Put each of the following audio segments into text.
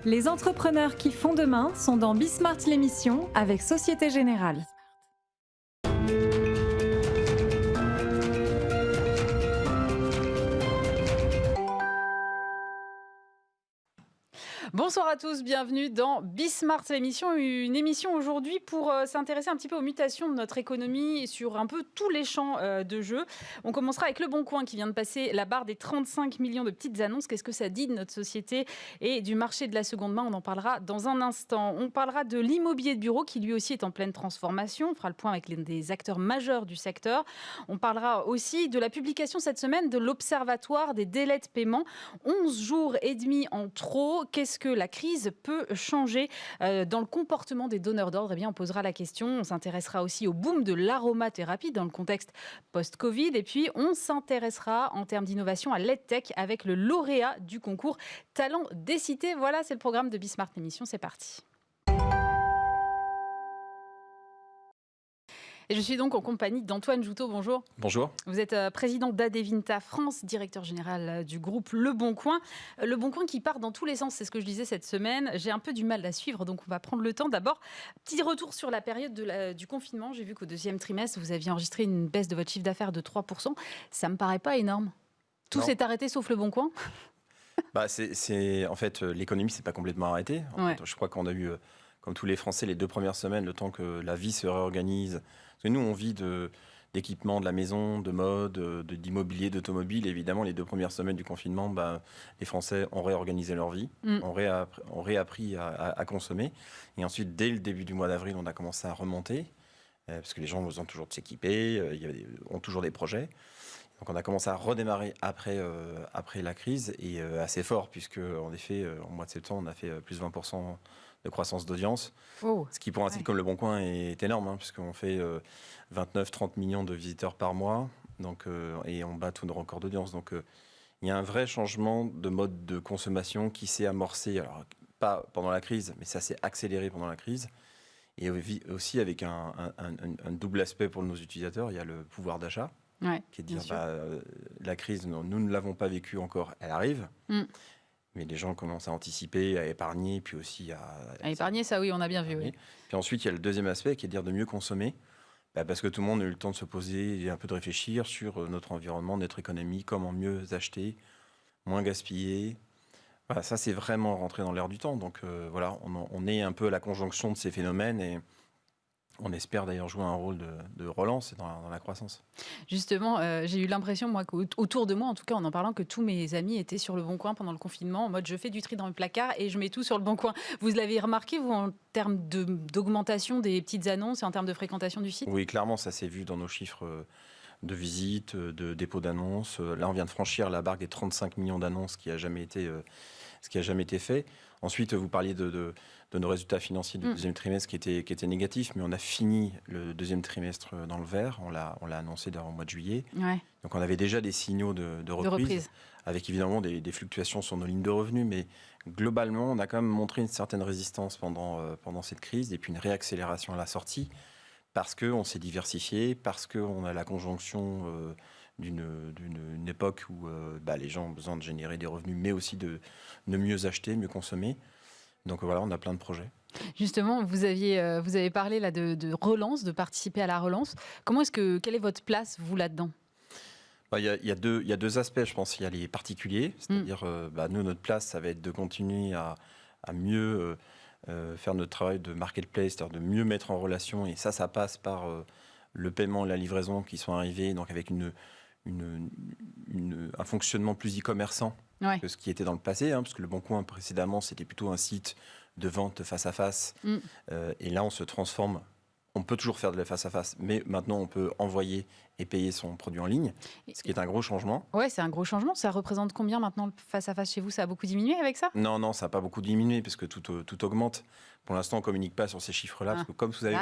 Les entrepreneurs qui font demain sont dans Bismart l'émission avec Société Générale. Bonsoir à tous, bienvenue dans Bismart l'émission, une émission aujourd'hui pour s'intéresser un petit peu aux mutations de notre économie sur un peu tous les champs de jeu. On commencera avec Le Bon Coin qui vient de passer la barre des 35 millions de petites annonces. Qu'est-ce que ça dit de notre société et du marché de la seconde main? On en parlera dans un instant. On parlera de l'immobilier de bureau qui lui aussi est en pleine transformation. On fera le point avec l'un des acteurs majeurs du secteur. On parlera aussi de la publication cette semaine de l'Observatoire des délais de paiement. 11 jours et demi en trop. Qu'est-ce que la crise peut changer dans le comportement des donneurs d'ordre? Eh bien, on posera la question. On s'intéressera aussi au boom de l'aromathérapie dans le contexte post-Covid. Et puis, on s'intéressera en termes d'innovation à l'EdTech avec le lauréat du concours Talent des Cités. Voilà, c'est le programme de Bismart l'émission. C'est parti. Et je suis donc en compagnie d'Antoine Joutot. Bonjour. Bonjour. Vous êtes président d'Adevinta France, directeur général du groupe Le Bon Coin. Le Bon Coin qui part dans tous les sens, c'est ce que je disais cette semaine. J'ai un peu du mal à suivre, donc on va prendre le temps. D'abord, petit retour sur la période du confinement. J'ai vu qu'au deuxième trimestre, vous aviez enregistré une baisse de votre chiffre d'affaires de 3%. Ça ne me paraît pas énorme. Tout s'est arrêté sauf Le Bon Coin. En fait, l'économie s'est pas complètement arrêtée. En fait, je crois qu'on a eu, comme tous les Français, les 2 premières semaines, le temps que la vie se réorganise. Parce que nous, on vit d'équipements de la maison, de mode, d'immobilier, d'automobile. Évidemment, les 2 premières semaines du confinement, les Français ont réorganisé leur vie, ont réappris à consommer. Et ensuite, dès le début du mois d'avril, on a commencé à remonter, parce que les gens ont besoin toujours de s'équiper, ont toujours des projets. Donc on a commencé à redémarrer après la crise, et assez fort, puisque en effet, en mois de septembre, on a fait plus de 20% de croissance d'audience. Ce qui pour un site comme Le Bon Coin est énorme, puisqu'on fait 29-30 millions de visiteurs par mois, et on bat tous nos records d'audience. Donc il y a un vrai changement de mode de consommation qui s'est amorcé, alors pas pendant la crise, mais ça s'est accéléré pendant la crise. Et aussi avec un double aspect pour nos utilisateurs. Il y a le pouvoir d'achat, qui est de dire la crise, nous ne l'avons pas vécue encore, elle arrive. Mais les gens commencent à anticiper, à épargner, puis aussi à épargner, ça oui, on a bien vu. Oui. Puis ensuite, il y a le deuxième aspect qui est de dire de mieux consommer, parce que tout le monde a eu le temps de se poser et un peu de réfléchir sur notre environnement, notre économie, comment mieux acheter, moins gaspiller. Voilà, ça, c'est vraiment rentré dans l'air du temps. Donc on est un peu à la conjonction de ces phénomènes, et on espère d'ailleurs jouer un rôle de relance dans la croissance. Justement, j'ai eu l'impression, moi, qu'autour de moi, en tout cas en en parlant, que tous mes amis étaient sur Le Bon Coin pendant le confinement, en mode je fais du tri dans le placard et je mets tout sur Le Bon Coin. Vous l'avez remarqué, vous, en termes d'augmentation des petites annonces et en termes de fréquentation du site? Oui, clairement, ça s'est vu dans nos chiffres de visites, de dépôts d'annonces. Là, on vient de franchir la barre des 35 millions d'annonces, ce qui n'a jamais été fait. Ensuite, vous parliez de nos résultats financiers du deuxième trimestre qui étaient négatifs, mais on a fini le deuxième trimestre dans le vert. On l'a annoncé au mois de juillet. Donc on avait déjà des signaux de reprise, avec évidemment des fluctuations sur nos lignes de revenus, mais globalement, on a quand même montré une certaine résistance pendant cette crise, et puis une réaccélération à la sortie, parce qu'on s'est diversifié, parce qu'on a la conjonction d'une époque où les gens ont besoin de générer des revenus, mais aussi de mieux acheter, mieux consommer. Donc voilà, on a plein de projets. Justement, vous avez parlé là de relance, de participer à la relance. Quelle est votre place, vous, là-dedans? Il y a deux aspects, je pense. Il y a les particuliers, c'est-à-dire, nous, notre place, ça va être de continuer à mieux faire notre travail de marketplace, c'est-à-dire de mieux mettre en relation, et ça passe par le paiement et la livraison qui sont arrivés, donc avec un fonctionnement plus e-commerçant que ce qui était dans le passé, parce que Le Bon Coin, précédemment, c'était plutôt un site de vente face à face. Et là, on se transforme. On peut toujours faire de la face-à-face, mais maintenant, on peut envoyer et payer son produit en ligne, ce qui est un gros changement. Oui, c'est un gros changement. Ça représente combien maintenant le face-à-face chez vous? Ça a beaucoup diminué avec ça? Non, ça n'a pas beaucoup diminué, parce que tout augmente. Pour l'instant, on ne communique pas sur ces chiffres-là, parce que comme vous savez,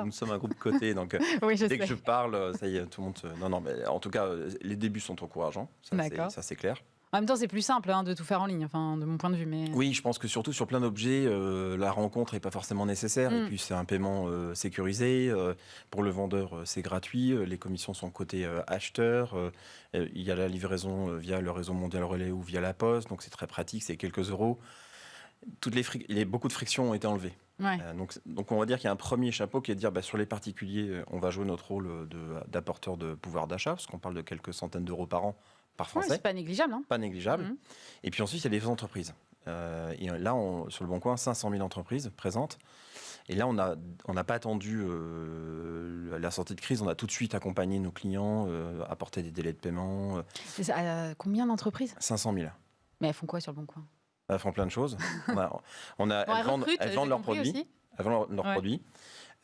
nous sommes un groupe coté, donc dès que je parle, ça y est, tout le monde... Non, mais en tout cas, les débuts sont encourageants, ça c'est clair. En même temps, c'est plus simple de tout faire en ligne, de mon point de vue. Mais... Oui, je pense que surtout sur plein d'objets, la rencontre n'est pas forcément nécessaire. Et puis, c'est un paiement sécurisé. Pour le vendeur, c'est gratuit. Les commissions sont côté acheteur. Il y a la livraison via le réseau mondial relais ou via la poste. Donc, c'est très pratique. C'est quelques euros. beaucoup de frictions ont été enlevées. Ouais. Donc on va dire qu'il y a un premier chapeau qui est de dire sur les particuliers, on va jouer notre rôle d'apporteur de pouvoir d'achat, parce qu'on parle de quelques centaines d'euros par an par Français. C'est pas négligeable. Hein. Pas négligeable. Et puis ensuite, il y a les entreprises. Et là, sur le Bon Coin, 500 000 entreprises présentes. Et là, on n'a pas attendu la sortie de crise. On a tout de suite accompagné nos clients, apporté des délais de paiement. Combien d'entreprises ? 500 000. Mais elles font quoi sur le Bon Coin ? Elles font plein de choses. Elles vendent leurs produits. Elles vendent leurs produits.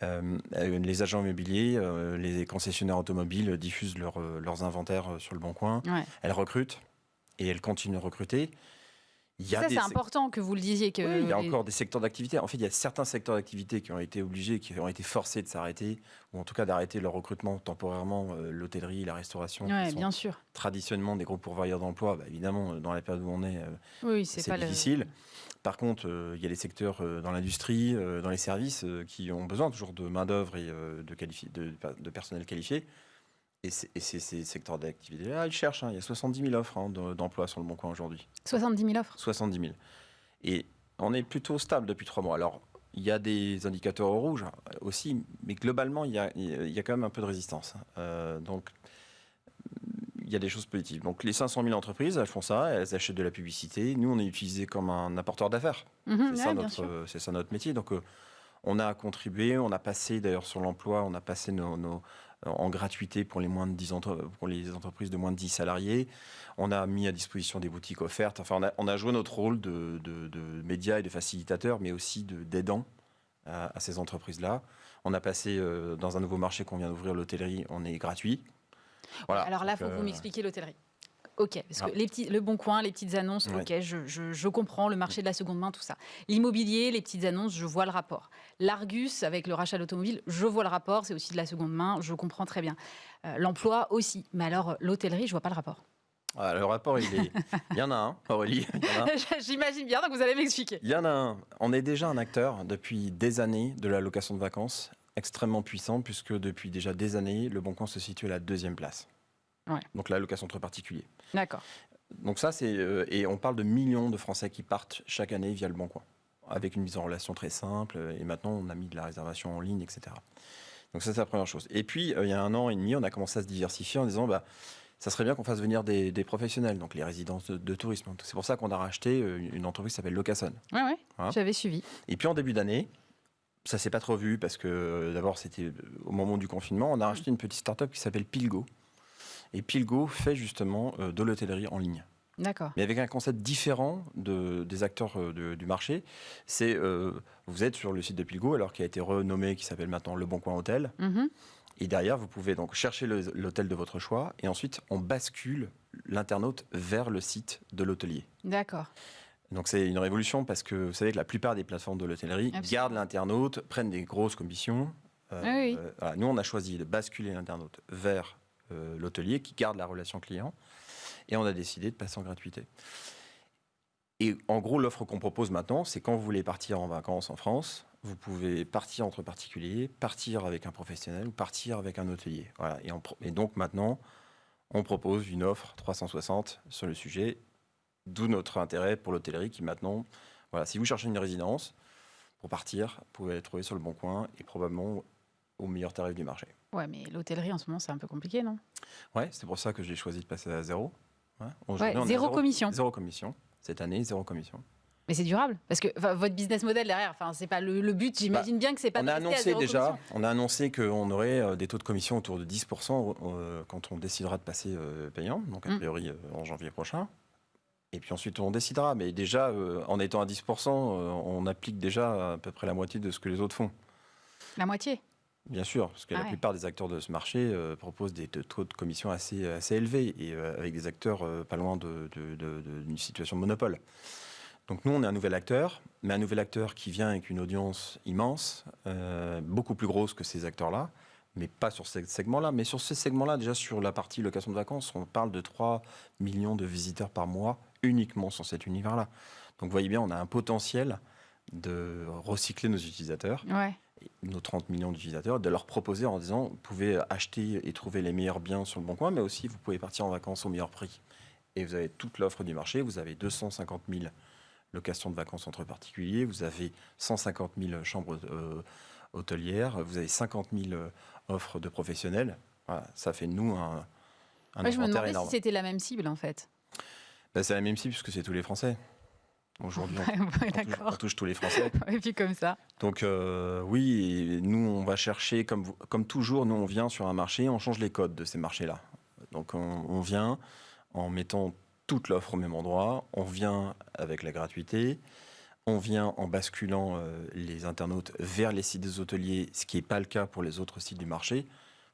Les agents immobiliers, les concessionnaires automobiles diffusent leurs inventaires sur le Bon Coin. Ouais. Elles recrutent et elles continuent de recruter. C'est important que vous le disiez. Il y a encore des secteurs d'activité. En fait, il y a certains secteurs d'activité qui ont été obligés, qui ont été forcés de s'arrêter, ou en tout cas d'arrêter leur recrutement temporairement. L'hôtellerie, la restauration, qui sont bien sûr. Traditionnellement des gros pourvoyeurs d'emploi. Évidemment, dans la période où on est, c'est pas difficile. Par contre, il y a des secteurs dans l'industrie, dans les services, qui ont besoin toujours de main-d'œuvre et de personnel qualifié. Et ces secteurs d'activité-là, ils cherchent. Il y a 70 000 offres d'emploi sur le Bon Coin aujourd'hui. 70 000 offres 70 000. Et on est plutôt stable depuis 3 mois. Alors, il y a des indicateurs au rouge aussi, mais globalement, il y a quand même un peu de résistance. Donc, il y a des choses positives. Donc, les 500 000 entreprises, elles font ça, elles achètent de la publicité. Nous, on est utilisé comme un apporteur d'affaires. C'est ça notre métier. Donc, on a contribué, on a passé, d'ailleurs, sur l'emploi, on a passé en gratuité pour les entreprises de moins de 10 salariés. On a mis à disposition des boutiques offertes. Enfin, on a joué notre rôle de média et de facilitateur, mais aussi d'aidant à ces entreprises-là. On a passé dans un nouveau marché qu'on vient d'ouvrir, l'hôtellerie, on est gratuit. Voilà. Alors là, il faut que vous m'expliquiez l'hôtellerie. Ok, parce que le Bon Coin, les petites annonces, ok, je comprends, le marché de la seconde main, tout ça. L'immobilier, les petites annonces, je vois le rapport. L'Argus, avec le rachat d'automobile, je vois le rapport, c'est aussi de la seconde main, je comprends très bien. L'emploi aussi, mais alors l'hôtellerie, je vois pas le rapport. Le rapport, il y en a un, Aurélie. J'imagine bien, donc vous allez m'expliquer. Il y en a un. On est déjà un acteur depuis des années de la location de vacances, extrêmement puissant, puisque depuis déjà des années, le Bon Coin se situe à la 2e place. Ouais. Donc la location entre particuliers. D'accord. Donc ça, et on parle de millions de Français qui partent chaque année via le Bon Coin, avec une mise en relation très simple. Et maintenant, on a mis de la réservation en ligne, etc. Donc ça, c'est la première chose. Et puis, il y a 1 an et demi, on a commencé à se diversifier en disant, ça serait bien qu'on fasse venir des professionnels, donc les résidences de tourisme. C'est pour ça qu'on a racheté une entreprise qui s'appelle Locason. Oui, voilà. J'avais suivi. Et puis en début d'année, ça s'est pas trop vu parce que d'abord, c'était au moment du confinement, on a racheté une petite start-up qui s'appelle Pilgo. Et Pilgo fait justement de l'hôtellerie en ligne. D'accord. Mais avec un concept différent des acteurs du marché. Vous êtes sur le site de Pilgo, alors qui a été renommé, qui s'appelle maintenant Le Bon Coin Hôtel. Mm-hmm. Et derrière, vous pouvez donc chercher l'hôtel de votre choix. Et ensuite, on bascule l'internaute vers le site de l'hôtelier. D'accord. Donc c'est une révolution parce que vous savez que la plupart des plateformes de l'hôtellerie gardent l'internaute, prennent des grosses commissions. Oui. Voilà. Nous, on a choisi de basculer l'internaute vers l'hôtelier qui garde la relation client et on a décidé de passer en gratuité. Et en gros, l'offre qu'on propose maintenant, c'est quand vous voulez partir en vacances en France, vous pouvez partir entre particuliers, partir avec un professionnel ou partir avec un hôtelier. Voilà. Et donc maintenant, on propose une offre 360 sur le sujet, d'où notre intérêt pour l'hôtellerie qui maintenant, si vous cherchez une résidence pour partir, vous pouvez la trouver sur le Bon Coin et probablement au meilleur tarif du marché. Ouais, mais l'hôtellerie en ce moment, c'est un peu compliqué, non ? Ouais, c'est pour ça que j'ai choisi de passer à zéro. Zéro commission. Zéro commission. Cette année, zéro commission. Mais c'est durable parce que votre business model derrière, c'est pas le but. J'imagine bien que c'est pas. On a annoncé on a annoncé qu'on aurait des taux de commission autour de 10% quand on décidera de passer payant, donc a priori en janvier prochain. Et puis ensuite on décidera. Mais déjà, en étant à 10%, on applique déjà à peu près la moitié de ce que les autres font. La moitié. Bien sûr, parce que la plupart des acteurs de ce marché proposent des taux de commission assez élevés et avec des acteurs pas loin d'une situation de monopole. Donc nous, on est un nouvel acteur, mais un nouvel acteur qui vient avec une audience immense, beaucoup plus grosse que ces acteurs-là, mais pas sur ce segment-là. Mais sur ce segment-là, déjà sur la partie location de vacances, on parle de 3 millions de visiteurs par mois uniquement sur cet univers-là. Donc vous voyez bien, on a un potentiel de recycler nos utilisateurs. Ouais. Nos 30 millions d'utilisateurs, de leur proposer en disant vous pouvez acheter et trouver les meilleurs biens sur le Bon Coin, mais aussi vous pouvez partir en vacances au meilleur prix. Et vous avez toute l'offre du marché, vous avez 250 000 location de vacances entre particuliers, vous avez 150 000 chambres hôtelières, vous avez 50 000 offres de professionnels. Voilà, ça fait de nous un je me demandais énorme. si c'était la même cible en fait. C'est la même cible puisque c'est tous les Français. Aujourd'hui, on touche tous les Français. Et puis comme ça. Donc oui, et nous on va chercher, comme toujours, nous on vient sur un marché, on change les codes de ces marchés-là. Donc on vient en mettant toute l'offre au même endroit, on vient avec la gratuité, on vient en basculant les internautes vers les sites des hôteliers, ce qui n'est pas le cas pour les autres sites du marché.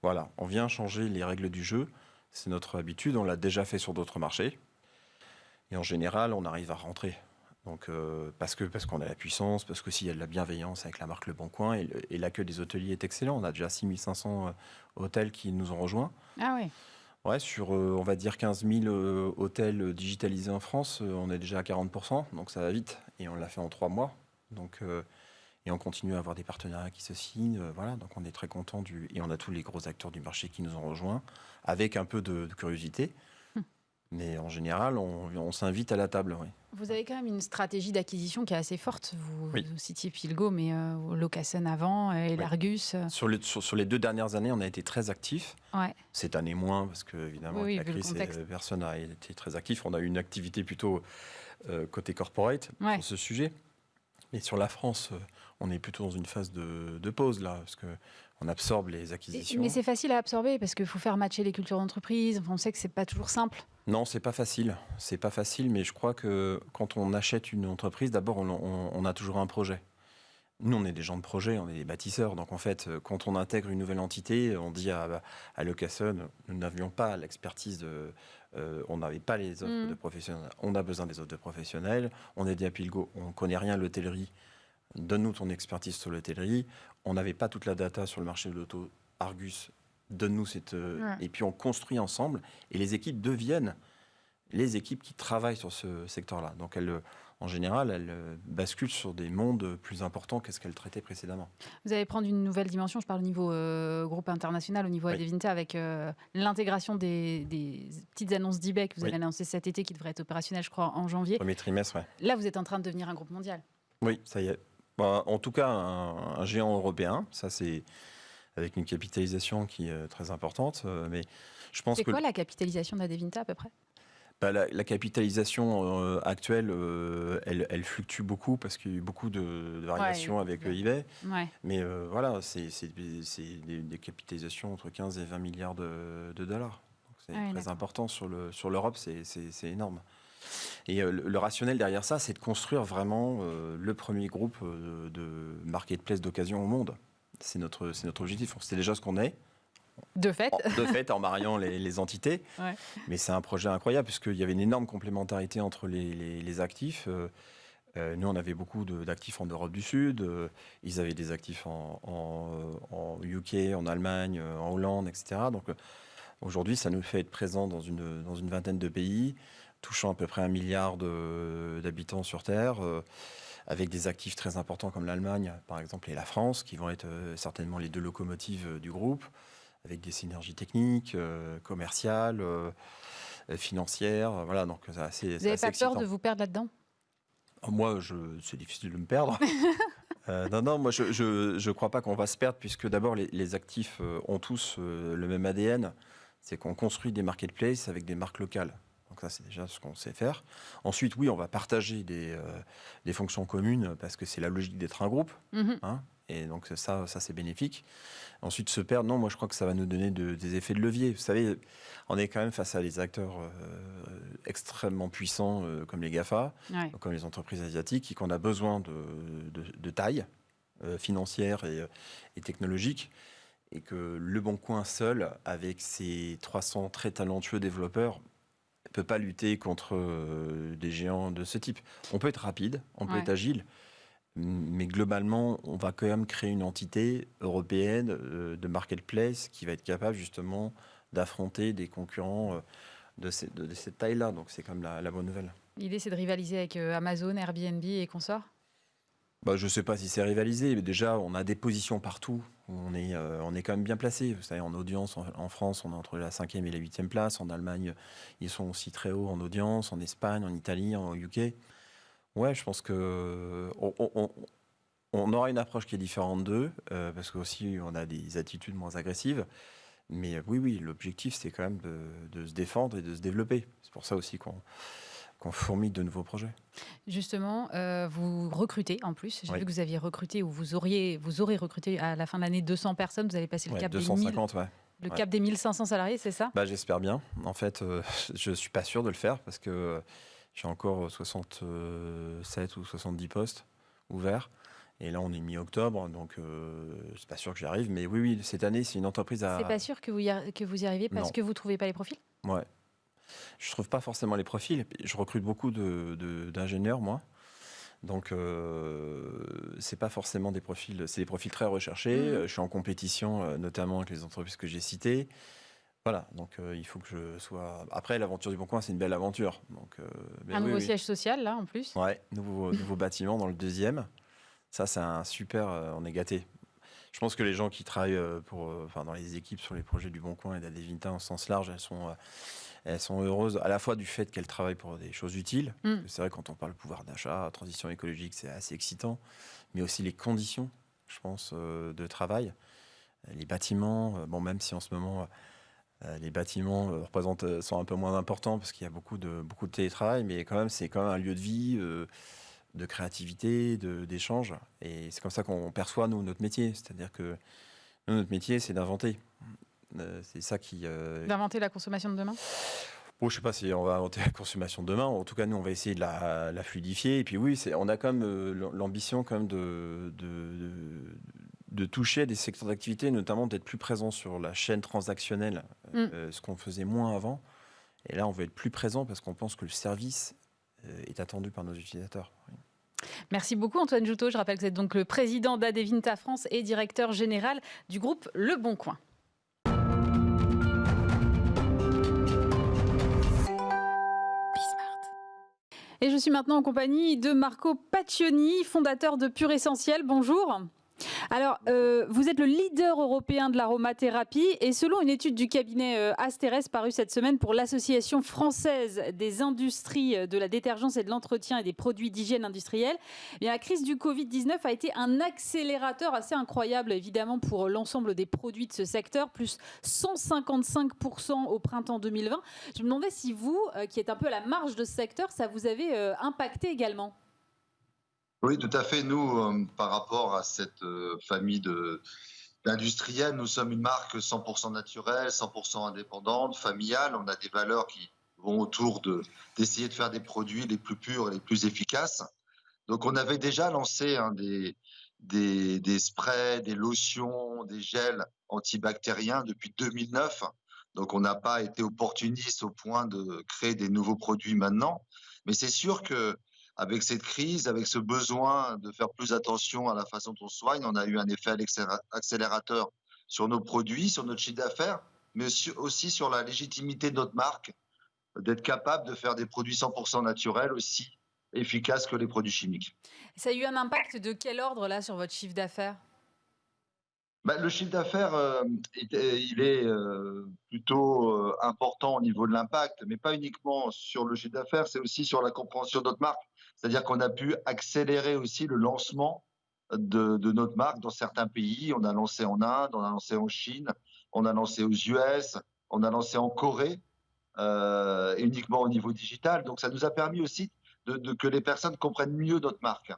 Voilà, on vient changer les règles du jeu, c'est notre habitude, on l'a déjà fait sur d'autres marchés. Et en général, on arrive à rentrer. Donc, parce qu'on a la puissance, parce que s'il y a de la bienveillance avec la marque Le Bon Coin, et l'accueil des hôteliers est excellent. On a déjà 6500 hôtels qui nous ont rejoints. Ah oui. Ouais, sur, on va dire, 15 000 hôtels digitalisés en France, on est déjà à 40%, donc ça va vite. Et on l'a fait en 3 mois. Donc, et on continue à avoir des partenariats qui se signent. Voilà, donc on est très content et on a tous les gros acteurs du marché qui nous ont rejoints, avec un peu de curiosité. Mais en général, on s'invite à la table. Oui. Vous avez quand même une stratégie d'acquisition qui est assez forte. Vous citiez Pilgo, mais Locasen avant et l'Argus. Sur les 2 dernières années, on a été très actifs. Ouais. Cette année moins, parce que évidemment, avec la crise, personne n'a été très actif. On a eu une activité plutôt côté corporate sur ce sujet. Mais sur la France, on est plutôt dans une phase de pause là, parce qu'on absorbe les acquisitions. Mais c'est facile à absorber parce qu'il faut faire matcher les cultures d'entreprise. On sait que c'est pas toujours simple. Non, c'est pas facile. C'est pas facile, mais je crois que quand on achète une entreprise, d'abord, on a toujours un projet. Nous, on est des gens de projet, on est des bâtisseurs. Donc, en fait, quand on intègre une nouvelle entité, on dit à Locasen, nous n'avions pas l'expertise on n'avait pas les offres de professionnels. On a besoin des offres de professionnels. On est dit à Pilgo, on ne connaît rien à l'hôtellerie. Donne-nous ton expertise sur l'hôtellerie. On n'avait pas toute la data sur le marché de l'auto. Argus, donne-nous cette... Et puis, on construit ensemble. Et les équipes deviennent les équipes qui travaillent sur ce secteur-là. Donc, en général, elles basculent sur des mondes plus importants que ce qu'elles traitaient précédemment. Vous allez prendre une nouvelle dimension, je parle au niveau groupe international, au niveau Adevinta, avec l'intégration des petites annonces d'eBay que vous avez annoncées cet été, qui devrait être opérationnelle, je crois, en janvier. Premier trimestre, oui. Là, vous êtes en train de devenir un groupe mondial. Oui, ça y est. En tout cas, un géant européen, ça c'est avec une capitalisation qui est très importante. Mais je pense c'est quoi la capitalisation d'Adevinta à peu près ? La capitalisation actuelle, elle fluctue beaucoup parce qu'il y a eu beaucoup de variations avec eBay. Ouais. Mais voilà, c'est des capitalisations entre 15 et 20 milliards de dollars. Donc c'est très important sur l'Europe, c'est énorme. Et le rationnel derrière ça, c'est de construire vraiment le premier groupe de marketplace d'occasion au monde. C'est notre objectif. C'est déjà ce qu'on est. De fait, en mariant les entités. Ouais. Mais c'est un projet incroyable puisqu'il y avait une énorme complémentarité entre les actifs. Nous, on avait beaucoup d'actifs en Europe du Sud. Ils avaient des actifs en UK, en Allemagne, en Hollande, etc. Donc aujourd'hui, ça nous fait être présents dans une vingtaine de pays, touchant à peu près 1 milliard d'habitants sur Terre, avec des actifs très importants comme l'Allemagne, par exemple, et la France, qui vont être certainement les 2 locomotives du groupe, avec des synergies techniques, commerciales, financières. Voilà, donc c'est assez. Vous n'avez pas peur de vous perdre là-dedans ? Moi, c'est difficile de me perdre. Non, moi, je ne crois pas qu'on va se perdre, puisque d'abord, les actifs ont tous le même ADN. C'est qu'on construit des marketplaces avec des marques locales. Donc ça, c'est déjà ce qu'on sait faire. Ensuite, oui, on va partager des fonctions communes, parce que c'est la logique d'être un groupe. Hein, et donc ça c'est bénéfique. Ensuite, se perdre, non, moi je crois que ça va nous donner des effets de levier. Vous savez, on est quand même face à des acteurs extrêmement puissants comme les GAFA, comme les entreprises asiatiques, et qu'on a besoin de taille financière et technologique, et que Le Bon Coin seul, avec ses 300 très talentueux développeurs, ne peut pas lutter contre des géants de ce type. On peut être rapide, on peut être agile, mais globalement, on va quand même créer une entité européenne de marketplace qui va être capable justement d'affronter des concurrents de cette taille-là. Donc c'est quand même la bonne nouvelle. L'idée, c'est de rivaliser avec Amazon, Airbnb et consorts ? Je ne sais pas si c'est rivalisé, mais déjà, on a des positions partout. On est quand même bien placé. Vous savez, en audience, en France, on est entre la 5e et la 8e place. En Allemagne, ils sont aussi très hauts en audience. En Espagne, en Italie, en UK. Ouais, je pense que on aura une approche qui est différente d'eux, parce qu'aussi on a des attitudes moins agressives. Mais oui, l'objectif, c'est quand même de se défendre et de se développer. C'est pour ça aussi qu'on fourmille de nouveaux projets. Justement, vous recrutez en plus. J'ai Oui. vu que vous aviez recruté ou vous aurez recruté à la fin de l'année 200 personnes. Vous avez passé le Ouais, cap 250, des 1000, ouais. le Ouais. cap des 1500 salariés, c'est ça? Bah, j'espère bien. En fait, je suis pas sûr de le faire parce que j'ai encore 67 ou 70 postes ouverts. Et là, on est mi-octobre, donc c'est pas sûr que j'y arrive. Mais oui, cette année, c'est une entreprise à... C'est pas sûr que vous y arrivez parce Non. que vous trouvez pas les profils? Ouais. Je trouve pas forcément les profils. Je recrute beaucoup d'ingénieurs, moi. Donc, c'est pas forcément des profils... C'est des profils très recherchés. Je suis en compétition, notamment avec les entreprises que j'ai citées. Voilà, donc il faut que je sois... Après, l'aventure du Bon Coin, c'est une belle aventure. Donc, Un nouveau siège social, là, en plus? Ouais, nouveau bâtiment dans le 2e. Ça, c'est un super... on est gâtés. Je pense que les gens qui travaillent dans les équipes sur les projets du Bon Coin et d'Adevinta en sens large, elles sont heureuses à la fois du fait qu'elles travaillent pour des choses utiles. Parce que c'est vrai, quand on parle pouvoir d'achat, transition écologique, c'est assez excitant. Mais aussi les conditions, je pense, de travail. Les bâtiments, même si en ce moment... les bâtiments sont un peu moins importants parce qu'il y a beaucoup de télétravail, mais quand même, c'est quand même un lieu de vie, de créativité, d'échange. Et c'est comme ça qu'on perçoit, nous, notre métier. C'est-à-dire que nous, notre métier, c'est d'inventer. C'est ça qui... D'inventer la consommation de demain? Bon, je ne sais pas si on va inventer la consommation de demain. En tout cas, nous, on va essayer de la fluidifier. Et puis oui, on a quand même l'ambition quand même de toucher à des secteurs d'activité, notamment d'être plus présent sur la chaîne transactionnelle, ce qu'on faisait moins avant. Et là, on veut être plus présent parce qu'on pense que le service est attendu par nos utilisateurs. Oui. Merci beaucoup Antoine Joutot. Je rappelle que vous êtes donc le président d'Adevinta France et directeur général du groupe Le Bon Coin. Et je suis maintenant en compagnie de Marco Paccioni, fondateur de Pur Essentiel. Bonjour. Alors, vous êtes le leader européen de l'aromathérapie et selon une étude du cabinet Asterès parue cette semaine pour l'Association française des industries de la détergence et de l'entretien et des produits d'hygiène industrielle, la crise du Covid-19 a été un accélérateur assez incroyable évidemment pour l'ensemble des produits de ce secteur, plus 155% au printemps 2020. Je me demandais si vous, qui êtes un peu à la marge de ce secteur, ça vous avait impacté également. Oui, tout à fait. Nous, par rapport à cette famille d'industriels, nous sommes une marque 100% naturelle, 100% indépendante, familiale. On a des valeurs qui vont autour d'essayer de faire des produits les plus purs et les plus efficaces. Donc, on avait déjà lancé des sprays, des lotions, des gels antibactériens depuis 2009. Donc, on n'a pas été opportuniste au point de créer des nouveaux produits maintenant. Mais c'est sûr que avec cette crise, avec ce besoin de faire plus attention à la façon dont on soigne, on a eu un effet accélérateur sur nos produits, sur notre chiffre d'affaires, mais aussi sur la légitimité de notre marque, d'être capable de faire des produits 100% naturels aussi efficaces que les produits chimiques. Ça a eu un impact de quel ordre là sur votre chiffre d'affaires ? Le chiffre d'affaires, il est plutôt important au niveau de l'impact, mais pas uniquement sur le chiffre d'affaires, c'est aussi sur la compréhension de notre marque. C'est-à-dire qu'on a pu accélérer aussi le lancement de notre marque dans certains pays. On a lancé en Inde, on a lancé en Chine, on a lancé aux US, on a lancé en Corée, uniquement au niveau digital. Donc ça nous a permis aussi que les personnes comprennent mieux notre marque.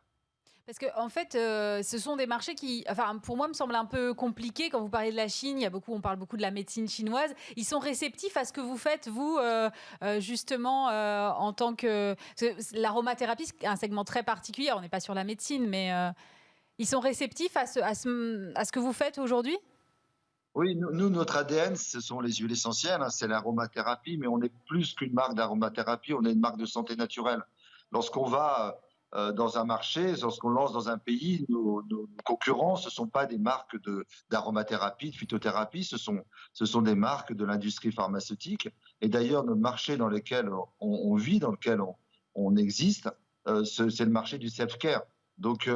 Parce qu'en fait, ce sont des marchés qui, pour moi, me semblent un peu compliqués. Quand vous parlez de la Chine, on parle beaucoup de la médecine chinoise. Ils sont réceptifs à ce que vous faites, vous, justement, en tant que... L'aromathérapie, c'est un segment très particulier. On n'est pas sur la médecine, mais ils sont réceptifs à ce que vous faites aujourd'hui ? Oui, nous, notre ADN, ce sont les huiles essentielles, c'est l'aromathérapie, mais on est plus qu'une marque d'aromathérapie, on est une marque de santé naturelle. Lorsqu'on va dans un marché, lorsqu'on lance dans un pays, nos concurrents, ce ne sont pas des marques d'aromathérapie, de phytothérapie, ce sont des marques de l'industrie pharmaceutique. Et d'ailleurs, notre marché dans lequel on vit, dans lequel on existe, c'est le marché du self-care. Donc,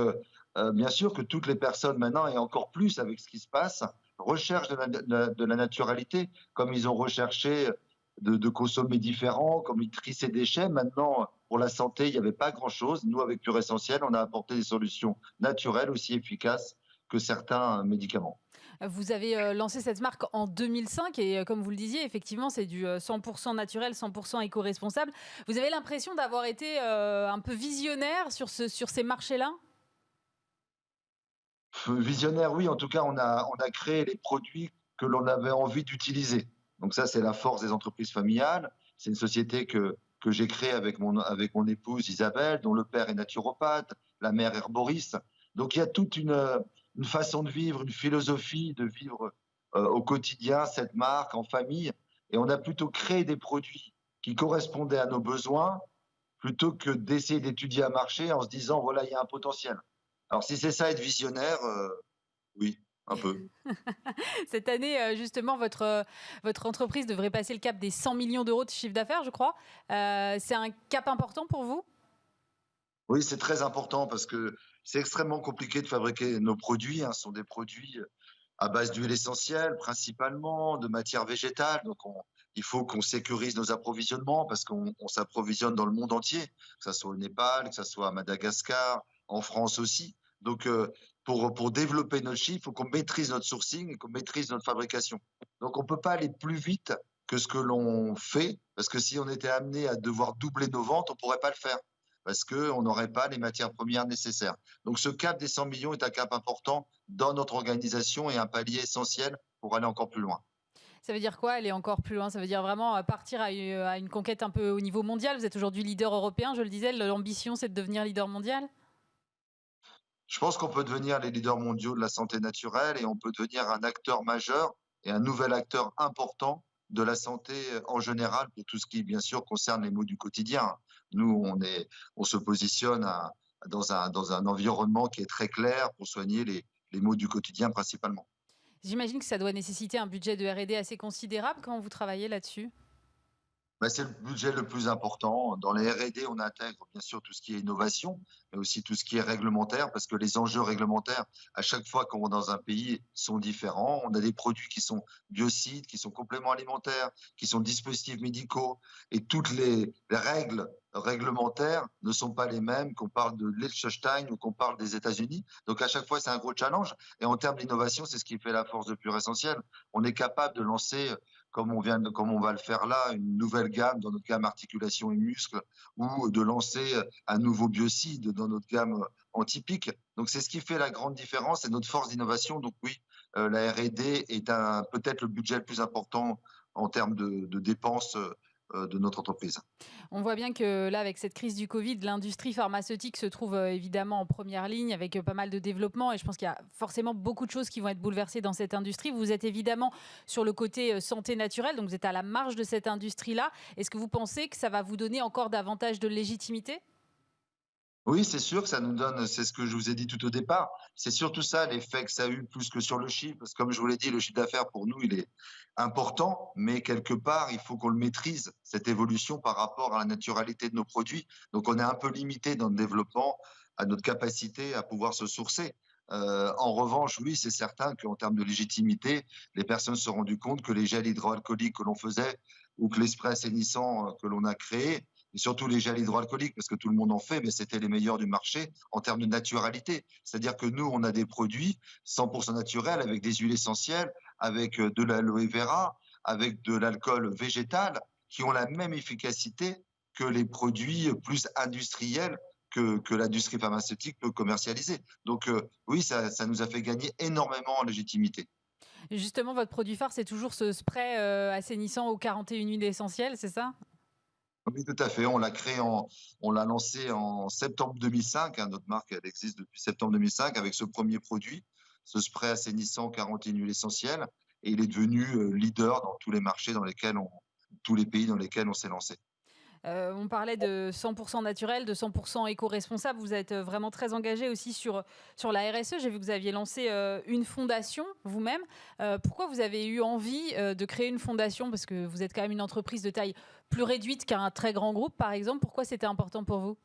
bien sûr que toutes les personnes maintenant, et encore plus avec ce qui se passe, recherchent de la naturalité, comme ils ont recherché de consommer différent, comme ils trient ses déchets. Maintenant, pour la santé, il n'y avait pas grand-chose. Nous, avec Pure Essentiel, on a apporté des solutions naturelles aussi efficaces que certains médicaments. Vous avez lancé cette marque en 2005 et comme vous le disiez, effectivement, c'est du 100% naturel, 100% éco-responsable. Vous avez l'impression d'avoir été un peu visionnaire sur ces marchés-là? Visionnaire, oui. En tout cas, on a créé les produits que l'on avait envie d'utiliser. Donc ça, c'est la force des entreprises familiales. C'est une société que j'ai créée avec mon épouse Isabelle, dont le père est naturopathe, la mère herboriste. Donc il y a toute une façon de vivre, une philosophie de vivre au quotidien cette marque en famille. Et on a plutôt créé des produits qui correspondaient à nos besoins plutôt que d'essayer d'étudier un marché en se disant, voilà, il y a un potentiel. Alors si c'est ça être visionnaire, oui, un peu. Cette année, justement, votre entreprise devrait passer le cap des 100 millions d'euros de chiffre d'affaires, je crois. C'est un cap important pour vous? Oui, c'est très important parce que c'est extrêmement compliqué de fabriquer nos produits, hein. Ce sont des produits à base d'huile essentielle principalement, de matières végétales. Donc il faut qu'on sécurise nos approvisionnements parce qu'on s'approvisionne dans le monde entier, que ce soit au Népal, que ce soit à Madagascar, en France aussi. Donc pour développer notre chiffre, il faut qu'on maîtrise notre sourcing et qu'on maîtrise notre fabrication. Donc on ne peut pas aller plus vite que ce que l'on fait, parce que si on était amené à devoir doubler nos ventes, on ne pourrait pas le faire, parce qu'on n'aurait pas les matières premières nécessaires. Donc ce cap des 100 millions est un cap important dans notre organisation et un palier essentiel pour aller encore plus loin. Ça veut dire quoi, aller encore plus loin? Ça veut dire vraiment partir à une conquête un peu au niveau mondial. Vous êtes aujourd'hui leader européen, je le disais. L'ambition, c'est de devenir leader mondial? Je pense qu'on peut devenir les leaders mondiaux de la santé naturelle et on peut devenir un acteur majeur et un nouvel acteur important de la santé en général pour tout ce qui, bien sûr, concerne les maux du quotidien. Nous, on se positionne dans un environnement qui est très clair pour soigner les maux du quotidien principalement. J'imagine que ça doit nécessiter un budget de R&D assez considérable quand vous travaillez là-dessus. Bah, c'est le budget le plus important. Dans les R&D, on intègre bien sûr tout ce qui est innovation, mais aussi tout ce qui est réglementaire, parce que les enjeux réglementaires, à chaque fois qu'on va dans un pays, sont différents. On a des produits qui sont biocides, qui sont compléments alimentaires, qui sont dispositifs médicaux, et toutes les règles réglementaires ne sont pas les mêmes qu'on parle de Liechtenstein ou qu'on parle des États-Unis. Donc à chaque fois, c'est un gros challenge. Et en termes d'innovation, c'est ce qui fait la force de Pure Essentiel. On est capable de lancer comme on va le faire là, une nouvelle gamme dans notre gamme articulation et muscles, ou de lancer un nouveau biocide dans notre gamme antipique. Donc c'est ce qui fait la grande différence et notre force d'innovation. Donc oui, la R&D est peut-être le budget le plus important en termes de dépenses de notre entreprise. On voit bien que là, avec cette crise du Covid, l'industrie pharmaceutique se trouve évidemment en première ligne avec pas mal de développement. Et je pense qu'il y a forcément beaucoup de choses qui vont être bouleversées dans cette industrie. Vous êtes évidemment sur le côté santé naturelle, donc vous êtes à la marge de cette industrie-là. Est-ce que vous pensez que ça va vous donner encore davantage de légitimité? Oui, c'est sûr que ça nous donne, c'est ce que je vous ai dit tout au départ, c'est surtout ça l'effet que ça a eu plus que sur le chiffre, parce que comme je vous l'ai dit, le chiffre d'affaires pour nous, il est important, mais quelque part, il faut qu'on le maîtrise, cette évolution par rapport à la naturalité de nos produits. Donc on est un peu limité dans le développement à notre capacité à pouvoir se sourcer. En revanche, oui, c'est certain qu'en termes de légitimité, les personnes se sont rendues compte que les gels hydroalcooliques que l'on faisait ou que les sprays assainissants que l'on a créés, et surtout les gels hydroalcooliques, parce que tout le monde en fait, mais c'était les meilleurs du marché en termes de naturalité. C'est-à-dire que nous, on a des produits 100% naturels avec des huiles essentielles, avec de l'aloe vera, avec de l'alcool végétal, qui ont la même efficacité que les produits plus industriels que l'industrie pharmaceutique peut commercialiser. Donc oui, ça nous a fait gagner énormément en légitimité. Justement, votre produit phare, c'est toujours ce spray assainissant aux 41 huiles essentielles, c'est ça? Oui, tout à fait. On l'a lancé en septembre 2005, hein. Notre marque, elle existe depuis septembre 2005 avec ce premier produit, ce spray assainissant 41 huiles essentielles. Et il est devenu leader dans tous les marchés tous les pays dans lesquels on s'est lancé. On parlait de 100% naturel, de 100% éco-responsable. Vous êtes vraiment très engagé aussi sur la RSE. J'ai vu que vous aviez lancé une fondation vous-même. Pourquoi vous avez eu envie de créer une fondation? Parce que vous êtes quand même une entreprise de taille plus réduite qu'un très grand groupe, par exemple. Pourquoi c'était important pour vous?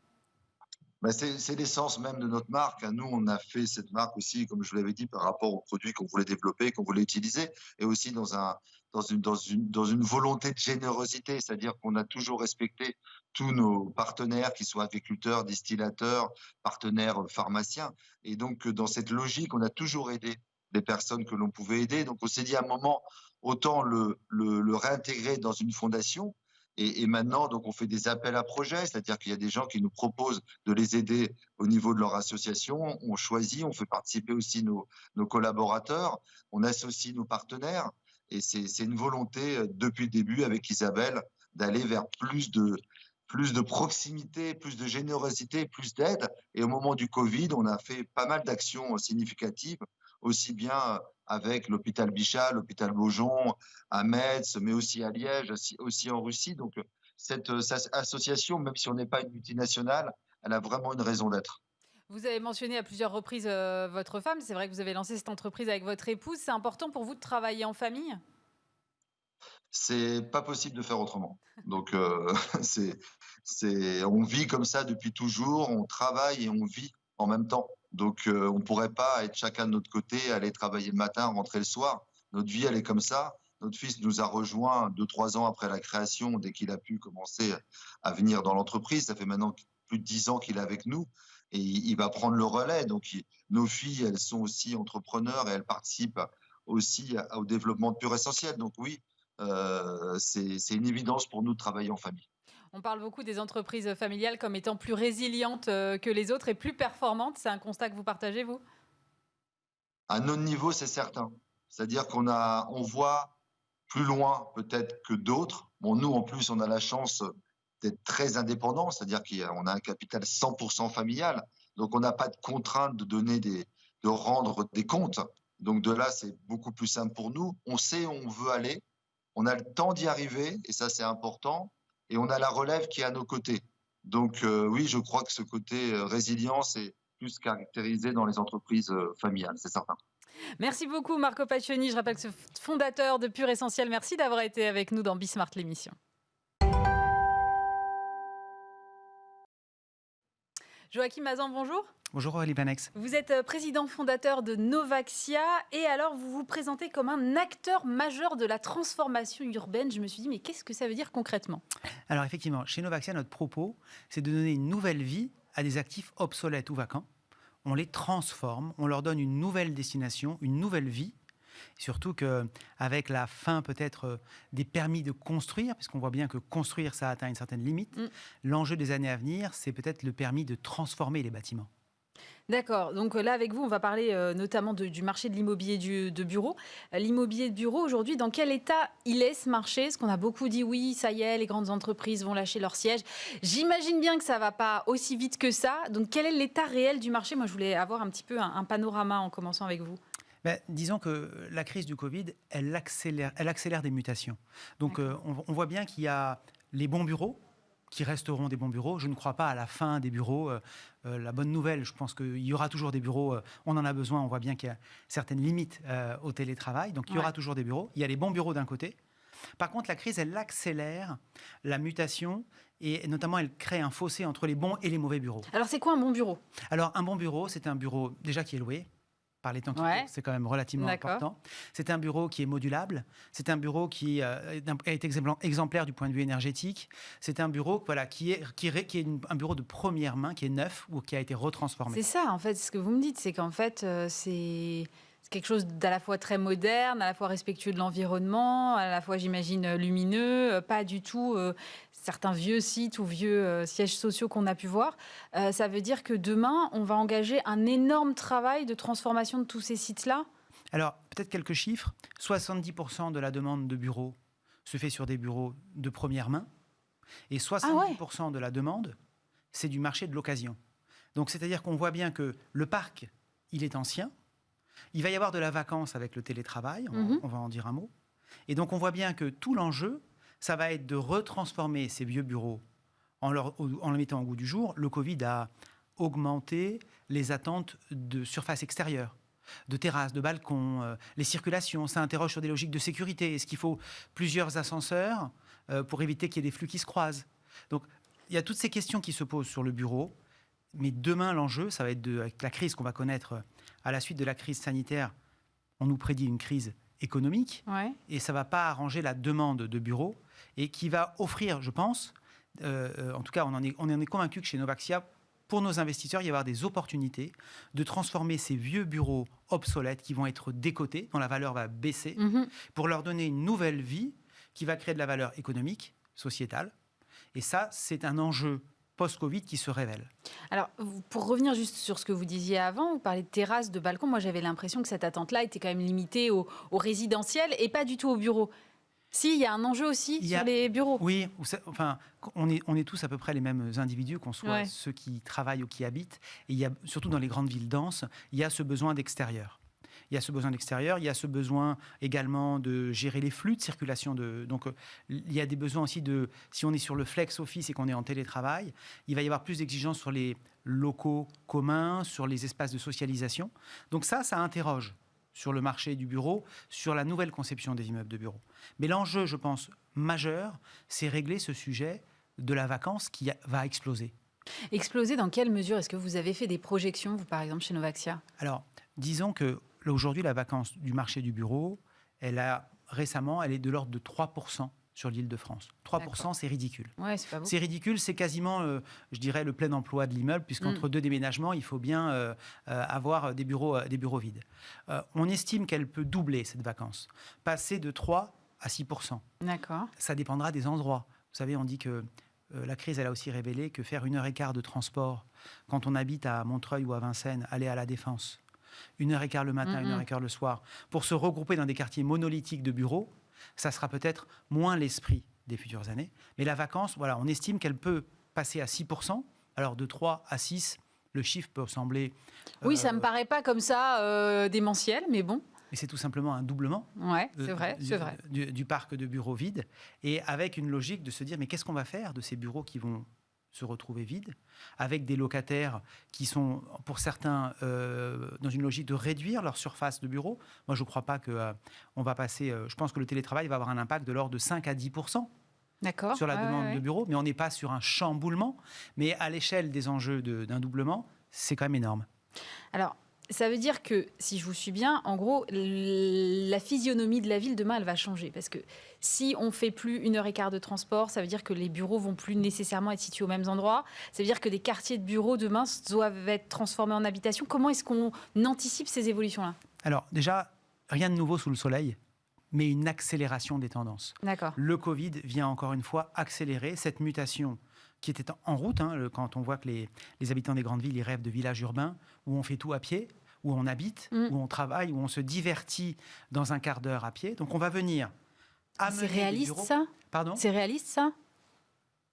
Bah, c'est l'essence même de notre marque, hein. Nous, on a fait cette marque aussi, comme je vous l'avais dit, par rapport aux produits qu'on voulait développer, qu'on voulait utiliser, et aussi dans dans une volonté de générosité, c'est-à-dire qu'on a toujours respecté tous nos partenaires, qu'ils soient agriculteurs, distillateurs, partenaires pharmaciens. Et donc, dans cette logique, on a toujours aidé les personnes que l'on pouvait aider. Donc, on s'est dit à un moment, autant le réintégrer dans une fondation. Et maintenant, donc, on fait des appels à projets, c'est-à-dire qu'il y a des gens qui nous proposent de les aider au niveau de leur association. On choisit, on fait participer aussi nos collaborateurs, on associe nos partenaires. Et c'est une volonté depuis le début avec Isabelle d'aller vers plus de proximité, plus de générosité, plus d'aide. Et au moment du Covid, on a fait pas mal d'actions significatives, aussi bien avec l'hôpital Bichat, l'hôpital Beaujon, à Metz, mais aussi à Liège, aussi en Russie. Donc, cette association, même si on n'est pas une multinationale, elle a vraiment une raison d'être. Vous avez mentionné à plusieurs reprises votre femme. C'est vrai que vous avez lancé cette entreprise avec votre épouse. C'est important pour vous de travailler en famille? C'est pas possible de faire autrement. Donc, on vit comme ça depuis toujours, on travaille et on vit en même temps. Donc, on ne pourrait pas être chacun de notre côté, aller travailler le matin, rentrer le soir. Notre vie, elle est comme ça. Notre fils nous a rejoints 2-3 ans après la création, dès qu'il a pu commencer à venir dans l'entreprise. Ça fait maintenant plus de 10 ans qu'il est avec nous et il va prendre le relais. Donc, nos filles, elles sont aussi entrepreneurs et elles participent aussi au développement de Pure Essentiel. Donc oui, c'est une évidence pour nous de travailler en famille. On parle beaucoup des entreprises familiales comme étant plus résilientes que les autres et plus performantes. C'est un constat que vous partagez, vous? À notre niveau, c'est certain. C'est-à-dire on voit plus loin peut-être que d'autres. Bon, nous, en plus, on a la chance d'être très indépendants, c'est-à-dire qu'on a un capital 100% familial. Donc, on n'a pas de contrainte de rendre des comptes. Donc, de là, c'est beaucoup plus simple pour nous. On sait où on veut aller. On a le temps d'y arriver, et ça, c'est important. Et on a la relève qui est à nos côtés. Donc, oui, je crois que ce côté résilience est plus caractérisé dans les entreprises familiales, c'est certain. Merci beaucoup, Marco Paccioni. Je rappelle que c'est fondateur de Pure Essentiel. Merci d'avoir été avec nous dans Bismart, l'émission. Joachim Mazan, bonjour. Bonjour Aurélie Banex. Vous êtes président fondateur de Novaxia et alors vous vous présentez comme un acteur majeur de la transformation urbaine. Je me suis dit, mais qu'est-ce que ça veut dire concrètement? Alors effectivement, chez Novaxia, notre propos, c'est de donner une nouvelle vie à des actifs obsolètes ou vacants. On les transforme, on leur donne une nouvelle destination, une nouvelle vie. Surtout qu'avec la fin peut-être des permis de construire, puisqu'on voit bien que construire, ça atteint une certaine limite, l'enjeu des années à venir, c'est peut-être le permis de transformer les bâtiments. D'accord. Donc là, avec vous, on va parler notamment du marché de l'immobilier de bureau. L'immobilier de bureau, aujourd'hui, dans quel état il est ce marché? Parce qu'on a beaucoup dit, oui, ça y est, les grandes entreprises vont lâcher leur siège. J'imagine bien que ça ne va pas aussi vite que ça. Donc, quel est l'état réel du marché? Moi, je voulais avoir un petit peu un panorama en commençant avec vous. Disons que la crise du Covid, elle accélère des mutations. Donc, on voit bien qu'il y a les bons bureaux qui resteront des bons bureaux. Je ne crois pas à la fin des bureaux. La bonne nouvelle, je pense qu'il y aura toujours des bureaux. On en a besoin. On voit bien qu'il y a certaines limites au télétravail. Donc, il y aura toujours des bureaux. Il y a les bons bureaux d'un côté. Par contre, la crise, elle accélère la mutation et notamment, elle crée un fossé entre les bons et les mauvais bureaux. Alors, c'est quoi un bon bureau? Alors, un bon bureau, c'est un bureau déjà qui est loué. Par les temps qui courent, c'est quand même relativement important. C'est un bureau qui est modulable. C'est un bureau qui est exemplaire du point de vue énergétique. C'est un bureau qui est un bureau de première main, qui est neuf ou qui a été retransformé. C'est ça, en fait, ce que vous me dites, c'est qu'en fait, c'est quelque chose d'à la fois très moderne, à la fois respectueux de l'environnement, à la fois, j'imagine, lumineux, pas du tout certains vieux sites ou vieux sièges sociaux qu'on a pu voir. Ça veut dire que demain, on va engager un énorme travail de transformation de tous ces sites-là? Alors, peut-être quelques chiffres. 70% de la demande de bureaux se fait sur des bureaux de première main. Et 70% de la demande, c'est du marché de l'occasion. Donc, c'est-à-dire qu'on voit bien que le parc, il est ancien. Il va y avoir de la vacance avec le télétravail, on va en dire un mot. Et donc, on voit bien que tout l'enjeu, ça va être de retransformer ces vieux bureaux en les mettant au goût du jour. Le Covid a augmenté les attentes de surface extérieure, de terrasses, de balcons, les circulations. Ça interroge sur des logiques de sécurité. Est-ce qu'il faut plusieurs ascenseurs pour éviter qu'il y ait des flux qui se croisent? Donc, il y a toutes ces questions qui se posent sur le bureau. Mais demain, l'enjeu, ça va être avec la crise qu'on va connaître à la suite de la crise sanitaire. On nous prédit une crise économique, Ouais. et ça ne va pas arranger la demande de bureaux, et qui va offrir, je pense, en tout cas on en est convaincu que chez Novaxia, pour nos investisseurs, il va y avoir des opportunités de transformer ces vieux bureaux obsolètes qui vont être décotés, dont la valeur va baisser, pour leur donner une nouvelle vie qui va créer de la valeur économique, sociétale. Et ça, c'est un enjeu post-Covid qui se révèle. Alors, pour revenir juste sur ce que vous disiez avant, vous parlez de terrasses, de balcons. Moi, j'avais l'impression que cette attente-là était quand même limitée au résidentiel et pas du tout au bureau. Si, il y a un enjeu aussi sur les bureaux. Oui, enfin, on est tous à peu près les mêmes individus, qu'on soit ceux qui travaillent ou qui habitent. Et il y a, surtout dans les grandes villes denses, il y a ce besoin d'extérieur. Il y a ce besoin d'extérieur, il y a ce besoin également de gérer les flux de circulation. Donc, il y a des besoins aussi de... Si on est sur le flex office et qu'on est en télétravail, il va y avoir plus d'exigences sur les locaux communs, sur les espaces de socialisation. Donc ça interroge sur le marché du bureau, sur la nouvelle conception des immeubles de bureaux. Mais l'enjeu, je pense, majeur, c'est régler ce sujet de la vacance qui va exploser. Exploser dans quelle mesure? Est-ce que vous avez fait des projections, vous, par exemple, chez Novaxia? Alors, disons que aujourd'hui, la vacance du marché du bureau, elle est de l'ordre de 3% sur l'Île-de-France. 3%, c'est ridicule. Ouais, c'est pas beaucoup. C'est ridicule, c'est quasiment, je dirais, le plein emploi de l'immeuble, puisqu'entre deux déménagements, il faut bien avoir des bureaux vides. On estime qu'elle peut doubler, cette vacance, passer de 3 à 6%. D'accord. Ça dépendra des endroits. Vous savez, on dit que la crise, elle a aussi révélé que faire 1h15 de transport, quand on habite à Montreuil ou à Vincennes, aller à la Défense, 1h15 le matin, 1h15 le soir, pour se regrouper dans des quartiers monolithiques de bureaux, ça sera peut-être moins l'esprit des futures années. Mais la vacance, voilà, on estime qu'elle peut passer à 6%. Alors de 3 à 6, le chiffre peut sembler... Oui, ça ne me paraît pas comme ça démentiel, mais bon. Mais c'est tout simplement un doublement c'est vrai. Du parc de bureaux vides. Et avec une logique de se dire, mais qu'est-ce qu'on va faire de ces bureaux qui vont se retrouver vides, avec des locataires qui sont, pour certains, dans une logique de réduire leur surface de bureau. Moi, je ne crois pas qu'on va passer... je pense que le télétravail va avoir un impact de l'ordre de 5 à 10% sur la demande de bureaux, mais on n'est pas sur un chamboulement. Mais à l'échelle des enjeux d'un doublement, c'est quand même énorme. Alors, ça veut dire que, si je vous suis bien, en gros, la physionomie de la ville, demain, elle va changer. Parce que si on ne fait plus 1h15 de transport, ça veut dire que les bureaux vont plus nécessairement être situés aux mêmes endroits. Ça veut dire que des quartiers de bureaux, demain, doivent être transformés en habitation. Comment est-ce qu'on anticipe ces évolutions-là? Alors, déjà, rien de nouveau sous le soleil, mais une accélération des tendances. D'accord. Le Covid vient encore une fois accélérer cette mutation qui était en route, quand on voit que les habitants des grandes villes, ils rêvent de villages urbains où on fait tout à pied, où on habite, où on travaille, où on se divertit dans un quart d'heure à pied. Donc on va venir amener C'est réaliste, ça? Pardon? C'est réaliste, ça?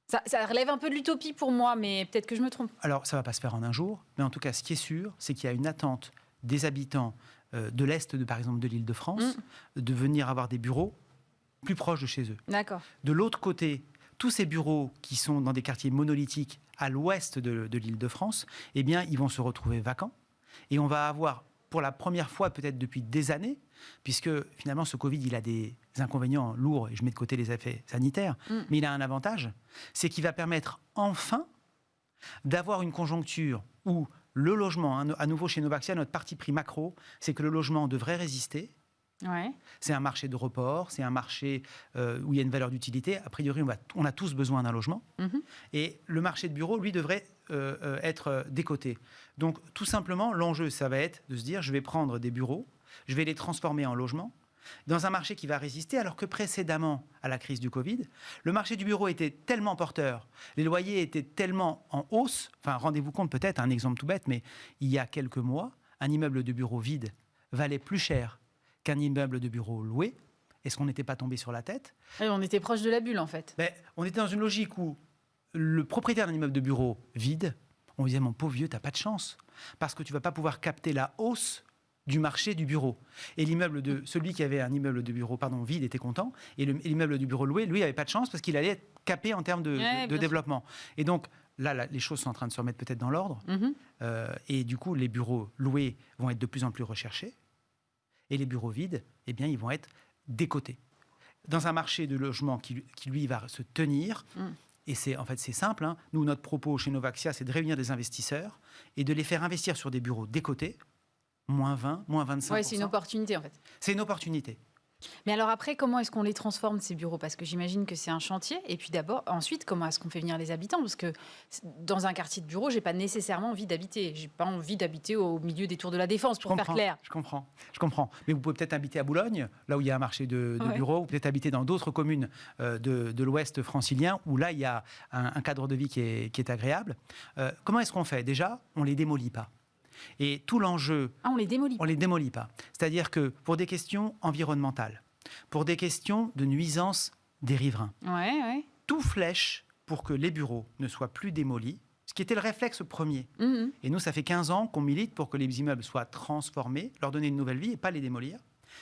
Ça relève un peu de l'utopie pour moi, mais peut-être que je me trompe. Alors, ça ne va pas se faire en un jour, mais en tout cas, ce qui est sûr, c'est qu'il y a une attente des habitants de l'Est, par exemple, de l'Île-de-France, de venir avoir des bureaux plus proches de chez eux. D'accord. De l'autre côté, tous ces bureaux qui sont dans des quartiers monolithiques à l'ouest de l'Île-de-France, eh bien, ils vont se retrouver vacants. Et on va avoir, pour la première fois peut-être depuis des années, puisque finalement ce Covid, il a des inconvénients lourds, et je mets de côté les effets sanitaires, mais il a un avantage, c'est qu'il va permettre enfin d'avoir une conjoncture où le logement, à nouveau chez Novaxia, notre parti pris macro, c'est que le logement devrait résister. Ouais. C'est un marché de report, c'est un marché où il y a une valeur d'utilité. A priori, on a tous besoin d'un logement. Et le marché de bureau, lui, devrait être décoté. Donc, tout simplement, l'enjeu, ça va être de se dire, je vais prendre des bureaux, je vais les transformer en logements, dans un marché qui va résister, alors que précédemment à la crise du Covid, le marché du bureau était tellement porteur, les loyers étaient tellement en hausse. Enfin, rendez-vous compte, peut-être, un exemple tout bête, mais il y a quelques mois, un immeuble de bureau vide valait plus cher qu'un immeuble de bureau loué. Est-ce qu'on n'était pas tombé sur la tête? Et on était proche de la bulle, en fait. On était dans une logique où le propriétaire d'un immeuble de bureau vide, on disait, mon pauvre vieux, t'as pas de chance, parce que tu vas pas pouvoir capter la hausse du marché du bureau. Et celui qui avait un immeuble de bureau vide était content, et l'immeuble du bureau loué, lui, avait pas de chance, parce qu'il allait être capé en termes de développement. Et donc, là, les choses sont en train de se remettre peut-être dans l'ordre, et du coup, les bureaux loués vont être de plus en plus recherchés, et les bureaux vides, eh bien, ils vont être décotés. Dans un marché de logement qui lui, va se tenir, et c'est simple, nous, notre propos chez Novaxia, c'est de réunir des investisseurs et de les faire investir sur des bureaux décotés, moins 20, moins 25%. Oui, c'est une opportunité, en fait. C'est une opportunité. Mais alors après, comment est-ce qu'on les transforme, ces bureaux? Parce que j'imagine que c'est un chantier. Et puis ensuite, comment est-ce qu'on fait venir les habitants? Parce que dans un quartier de bureau, j'ai pas nécessairement envie d'habiter. J'ai pas envie d'habiter au milieu des tours de la Défense, pour faire clair. Je comprends. Mais vous pouvez peut-être habiter à Boulogne, là où il y a un marché de bureaux, ou peut-être habiter dans d'autres communes de l'Ouest francilien, où là, il y a un cadre de vie qui est agréable. Comment est-ce qu'on fait? Déjà, on les démolit pas. Et tout l'enjeu... on les démolit. On les démolit pas. C'est-à-dire que pour des questions environnementales, pour des questions de nuisance des riverains, tout flèche pour que les bureaux ne soient plus démolis, ce qui était le réflexe premier. Et nous, ça fait 15 ans qu'on milite pour que les immeubles soient transformés, leur donner une nouvelle vie et pas les démolir.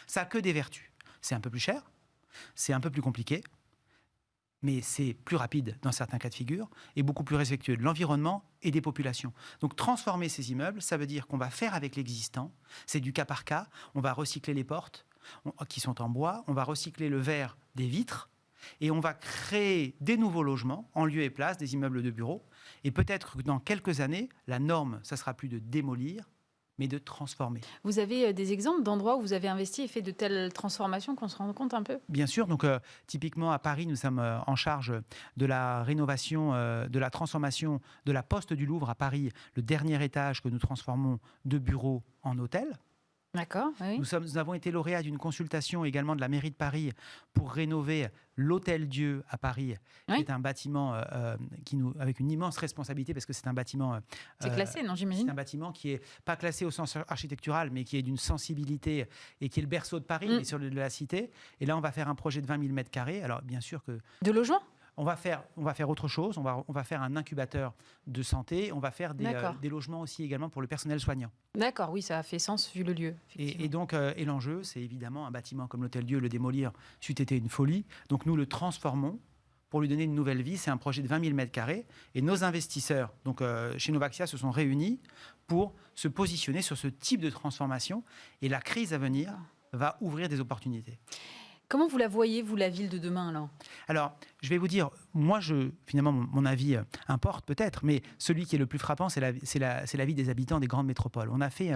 Ça n'a que des vertus. C'est un peu plus cher, c'est un peu plus compliqué, mais c'est plus rapide dans certains cas de figure et beaucoup plus respectueux de l'environnement et des populations. Donc transformer ces immeubles, ça veut dire qu'on va faire avec l'existant, c'est du cas par cas, on va recycler les portes qui sont en bois, on va recycler le verre des vitres et on va créer des nouveaux logements en lieu et place des immeubles de bureaux. Et peut-être que dans quelques années, la norme, ça sera plus de démolir, mais de transformer. Vous avez des exemples d'endroits où vous avez investi et fait de telles transformations qu'on se rende compte un peu? Bien sûr. Donc, typiquement, à Paris, nous sommes en charge de la rénovation, de la transformation de la Poste du Louvre à Paris, le dernier étage que nous transformons de bureaux en hôtel. D'accord, oui. Nous avons été lauréats d'une consultation également de la mairie de Paris pour rénover l'Hôtel-Dieu à Paris, qui est un bâtiment avec une immense responsabilité parce que c'est un bâtiment... c'est classé, non, j'imagine? C'est un bâtiment qui n'est pas classé au sens architectural, mais qui est d'une sensibilité et qui est le berceau de Paris, mais sur de la cité. Et là, on va faire un projet de 20 000 m². Alors, bien sûr que... De logements? On va faire autre chose, on va faire un incubateur de santé, on va faire des logements aussi également pour le personnel soignant. D'accord, oui, ça a fait sens vu le lieu. Et donc, l'enjeu, c'est évidemment un bâtiment comme l'Hôtel-Dieu, le démolir, c'eût été une folie. Donc nous le transformons pour lui donner une nouvelle vie. C'est un projet de 20 000 m². Et nos investisseurs, donc chez Novaxia, se sont réunis pour se positionner sur ce type de transformation. Et la crise à venir va ouvrir des opportunités. Comment vous la voyez, vous, la ville de demain, alors? Alors, je vais vous dire, moi, finalement, mon avis importe peut-être, mais celui qui est le plus frappant, c'est l'avis des habitants des grandes métropoles. On a fait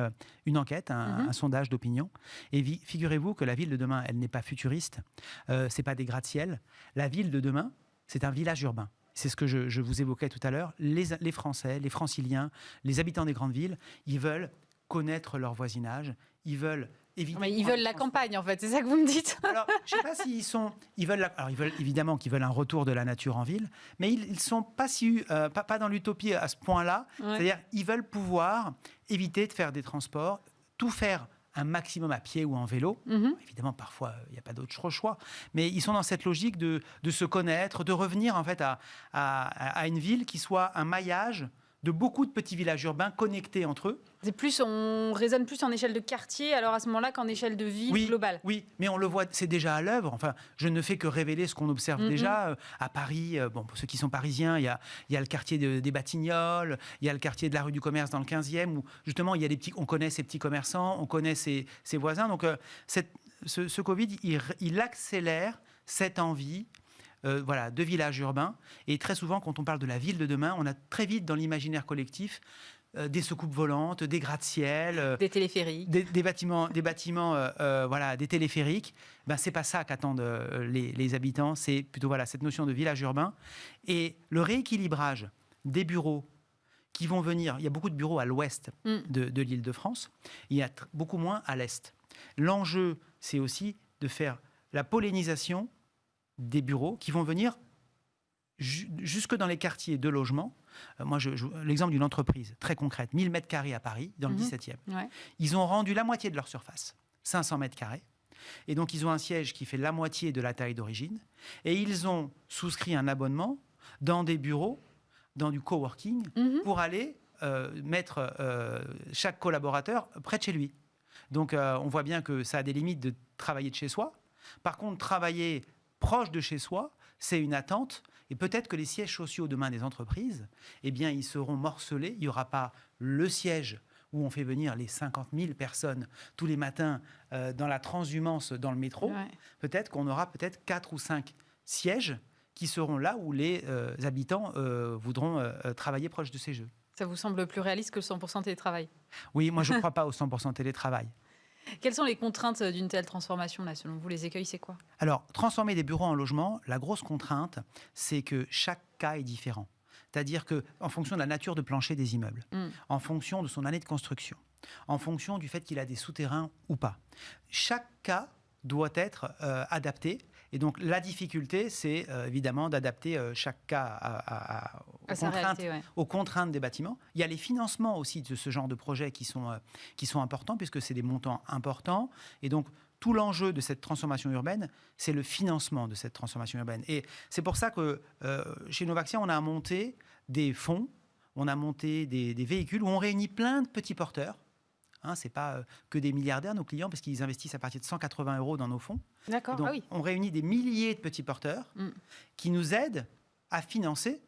une enquête, un sondage d'opinion, et figurez-vous que la ville de demain, elle n'est pas futuriste, c'est pas des gratte-ciel. La ville de demain, c'est un village urbain. C'est ce que je vous évoquais tout à l'heure. Les Français, les Franciliens, les habitants des grandes villes, ils veulent connaître leur voisinage, ils veulent... Ils veulent la campagne, en fait, c'est ça que vous me dites. Alors, je ne sais pas s'ils sont... Ils veulent évidemment qu'ils veulent un retour de la nature en ville, mais ils ne sont pas dans l'utopie à ce point-là. Ouais. C'est-à-dire qu'ils veulent pouvoir éviter de faire des transports, tout faire un maximum à pied ou en vélo. Évidemment, parfois, il n'y a pas d'autre choix. Mais ils sont dans cette logique de se connaître, de revenir en fait à une ville qui soit un maillage de beaucoup de petits villages urbains connectés entre eux. On raisonne plus en échelle de quartier, alors à ce moment-là, qu'en échelle de ville globale. Oui, mais on le voit, c'est déjà à l'œuvre. Enfin, je ne fais que révéler ce qu'on observe déjà. À Paris, pour ceux qui sont parisiens, il y a le quartier des Batignolles, il y a le quartier de la rue du Commerce dans le 15e, où justement, on connaît ces petits commerçants, on connaît ses voisins. Donc, ce Covid, il accélère cette envie de village urbain. Et très souvent, quand on parle de la ville de demain, on a très vite dans l'imaginaire collectif des soucoupes volantes, des gratte-ciel, des téléphériques, des bâtiments, des téléphériques. C'est pas ça qu'attendent les habitants. C'est plutôt cette notion de village urbain et le rééquilibrage des bureaux qui vont venir. Il y a beaucoup de bureaux à l'ouest de l'Île-de-France. Il y a beaucoup moins à l'est. L'enjeu, c'est aussi de faire la pollinisation des bureaux qui vont venir jusque dans les quartiers de logement. Moi, l'exemple d'une entreprise très concrète, 1000 m² à Paris, dans le 17e. Ouais. Ils ont rendu la moitié de leur surface, 500 m². Et donc, ils ont un siège qui fait la moitié de la taille d'origine. Et ils ont souscrit un abonnement dans des bureaux, dans du coworking, pour aller mettre chaque collaborateur près de chez lui. Donc, on voit bien que ça a des limites de travailler de chez soi. Par contre, travailler proche de chez soi, c'est une attente. Et peut-être que les sièges sociaux demain des entreprises, ils seront morcelés. Il n'y aura pas le siège où on fait venir les 50 000 personnes tous les matins dans la transhumance dans le métro. Ouais. Peut-être qu'on aura 4 ou 5 sièges qui seront là où les habitants voudront travailler proche de ces jeux. Ça vous semble plus réaliste que le 100% télétravail? Oui, moi je ne crois pas au 100% télétravail. Quelles sont les contraintes d'une telle transformation, là, selon vous? Les écueils, c'est quoi? Alors, transformer des bureaux en logements, la grosse contrainte, c'est que chaque cas est différent. C'est-à-dire qu'en fonction de la nature de plancher des immeubles, en fonction de son année de construction, en fonction du fait qu'il a des souterrains ou pas, chaque cas doit être adapté. Et donc, la difficulté, c'est évidemment d'adapter chaque cas aux contraintes des bâtiments. Il y a les financements aussi de ce genre de projets qui sont importants, puisque c'est des montants importants. Et donc, tout l'enjeu de cette transformation urbaine, c'est le financement de cette transformation urbaine. Et c'est pour ça que chez Novaxia, on a monté des fonds, on a monté des véhicules où on réunit plein de petits porteurs. Ce n'est pas que des milliardaires, nos clients, parce qu'ils investissent à partir de 180 € dans nos fonds. D'accord, donc, on réunit des milliers de petits porteurs qui nous aident à financer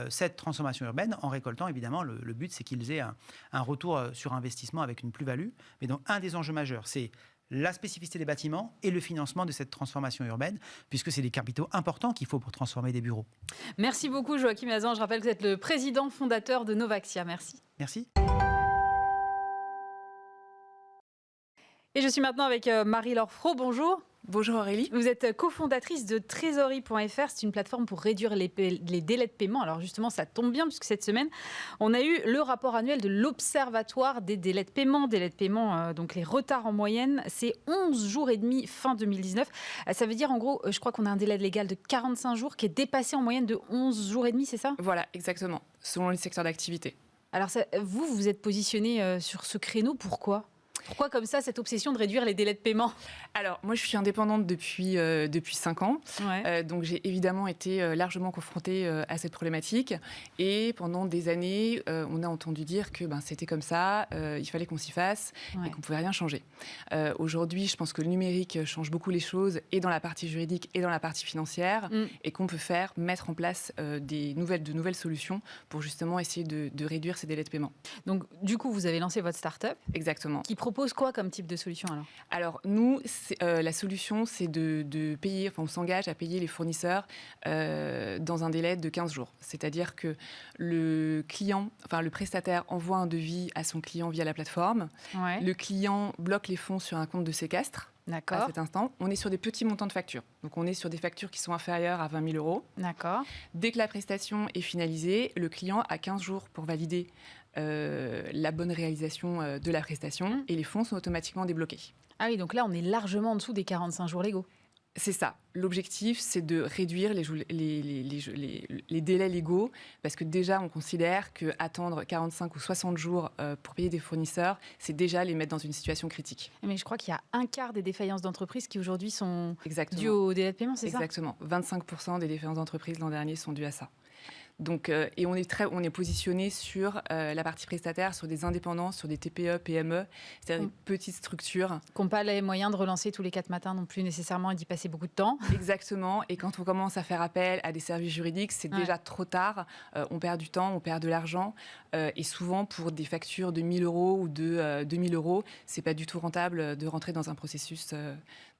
cette transformation urbaine en récoltant, évidemment, le but, c'est qu'ils aient un retour sur investissement avec une plus-value. Mais donc, un des enjeux majeurs, c'est la spécificité des bâtiments et le financement de cette transformation urbaine, puisque c'est des capitaux importants qu'il faut pour transformer des bureaux. Merci beaucoup, Joachim Hazan. Je rappelle que vous êtes le président fondateur de Novaxia. Merci. Merci. Et je suis maintenant avec Marie-Laure Fro. Bonjour. Bonjour Aurélie. Vous êtes cofondatrice de Trésorerie.fr. C'est une plateforme pour réduire les délais de paiement. Alors justement, ça tombe bien puisque cette semaine, on a eu le rapport annuel de l'Observatoire des délais de paiement. Délais de paiement, donc les retards en moyenne, c'est 11 jours et demi fin 2019. Ça veut dire en gros, je crois qu'on a un délai légal de 45 jours qui est dépassé en moyenne de 11 jours et demi, c'est ça? Voilà, exactement, selon les secteurs d'activité. Alors vous vous êtes positionné sur ce créneau, pourquoi? Pourquoi comme ça, cette obsession de réduire les délais de paiement? Alors, moi, je suis indépendante depuis 5 ans. Ouais. Donc, j'ai évidemment été largement confrontée à cette problématique. Et pendant des années, on a entendu dire que c'était comme ça, il fallait qu'on s'y fasse et qu'on ne pouvait rien changer. Aujourd'hui, je pense que le numérique change beaucoup les choses, et dans la partie juridique et dans la partie financière, et qu'on peut mettre en place de nouvelles solutions pour justement essayer de réduire ces délais de paiement. Donc, du coup, vous avez lancé votre start-up. Exactement. Qui propose quoi comme type de solution Alors nous, la solution, c'est de payer, on s'engage à payer les fournisseurs dans un délai de 15 jours. C'est-à-dire que le prestataire envoie un devis à son client via la plateforme. Ouais. Le client bloque les fonds sur un compte de séquestre. D'accord. À cet instant, on est sur des petits montants de factures. Donc, on est sur des factures qui sont inférieures à 20 000 €. D'accord. Dès que la prestation est finalisée, le client a 15 jours pour valider la bonne réalisation de la prestation et les fonds sont automatiquement débloqués. Ah oui, donc là, on est largement en dessous des 45 jours légaux. C'est ça. L'objectif, c'est de réduire les délais légaux, parce que déjà, on considère qu'attendre 45 ou 60 jours pour payer des fournisseurs, c'est déjà les mettre dans une situation critique. Mais je crois qu'il y a un quart des défaillances d'entreprises qui aujourd'hui sont Exactement. dues au délai de paiement, c'est ça? Exactement. 25% des défaillances d'entreprises l'an dernier sont dues à ça. Donc, et on est positionné sur la partie prestataire, sur des indépendants, sur des TPE, PME, c'est-à-dire des petites structures. Qui n'ont pas les moyens de relancer tous les 4 matins non plus nécessairement et d'y passer beaucoup de temps. Exactement. Et quand on commence à faire appel à des services juridiques, c'est déjà trop tard. On perd du temps, on perd de l'argent. Et souvent, pour des factures de 1 000 € ou de 2 000 €, c'est pas du tout rentable de rentrer dans un processus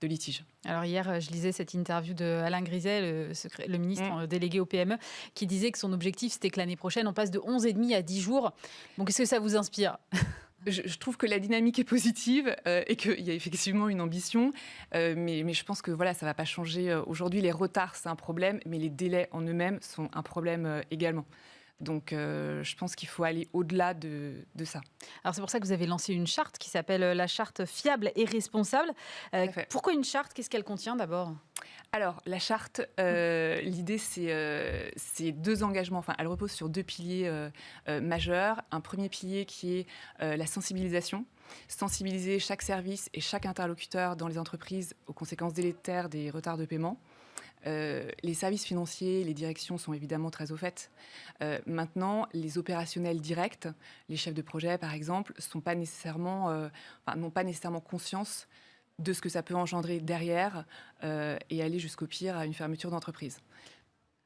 de litige. Alors hier, je lisais cette interview de Alain Griset, le ministre délégué au PME, qui disait que son objectif, c'était que l'année prochaine, on passe de 11,5 à 10 jours. Donc, est-ce que ça vous inspire? Je trouve que la dynamique est positive et qu'il y a effectivement une ambition, mais je pense que ça ne va pas changer. Aujourd'hui, les retards, c'est un problème, mais les délais en eux-mêmes sont un problème également. Donc, je pense qu'il faut aller au-delà de ça. Alors, c'est pour ça que vous avez lancé une charte qui s'appelle la charte fiable et responsable. Pourquoi une charte? Qu'est-ce qu'elle contient d'abord? Alors, la charte, l'idée, c'est 2 engagements. Enfin, elle repose sur 2 piliers majeurs. Un premier pilier qui est la sensibilisation. Sensibiliser chaque service et chaque interlocuteur dans les entreprises aux conséquences délétères des retards de paiement. Les services financiers, les directions sont évidemment très au fait. Maintenant, les opérationnels directs, les chefs de projet par exemple, n'ont pas nécessairement conscience de ce que ça peut engendrer derrière et aller jusqu'au pire à une fermeture d'entreprise.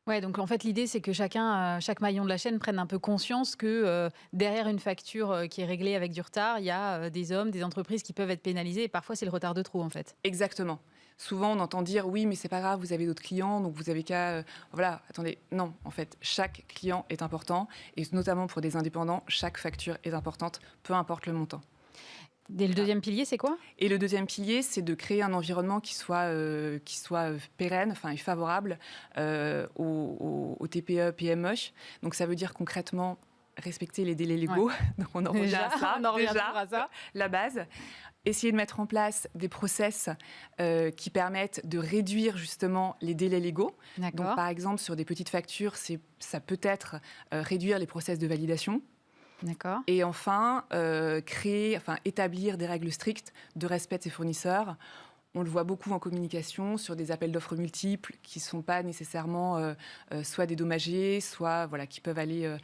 Ouais, donc en fait l'idée c'est que chaque maillon de la chaîne prenne un peu conscience que derrière une facture qui est réglée avec du retard, il y a des hommes, des entreprises qui peuvent être pénalisées et parfois c'est le retard de trop en fait. Exactement. Souvent on entend dire oui mais c'est pas grave, vous avez d'autres clients donc vous avez qu'à attendez, non, en fait chaque client est important et notamment pour des indépendants, chaque facture est importante, peu importe le montant. Et le deuxième pilier, c'est quoi ? Et le deuxième pilier, c'est de créer un environnement qui soit pérenne, et favorable aux TPE, PME. Donc ça veut dire concrètement respecter les délais légaux. Ouais. Donc on en revient à ça. On en revient toujours à ça. La base. Essayer de mettre en place des process qui permettent de réduire justement les délais légaux. Donc par exemple, sur des petites factures, ça peut être réduire les process de validation. D'accord. Et enfin, établir des règles strictes de respect de ses fournisseurs. On le voit beaucoup en communication sur des appels d'offres multiples qui ne sont pas nécessairement soit dédommagés, soit qui peuvent aller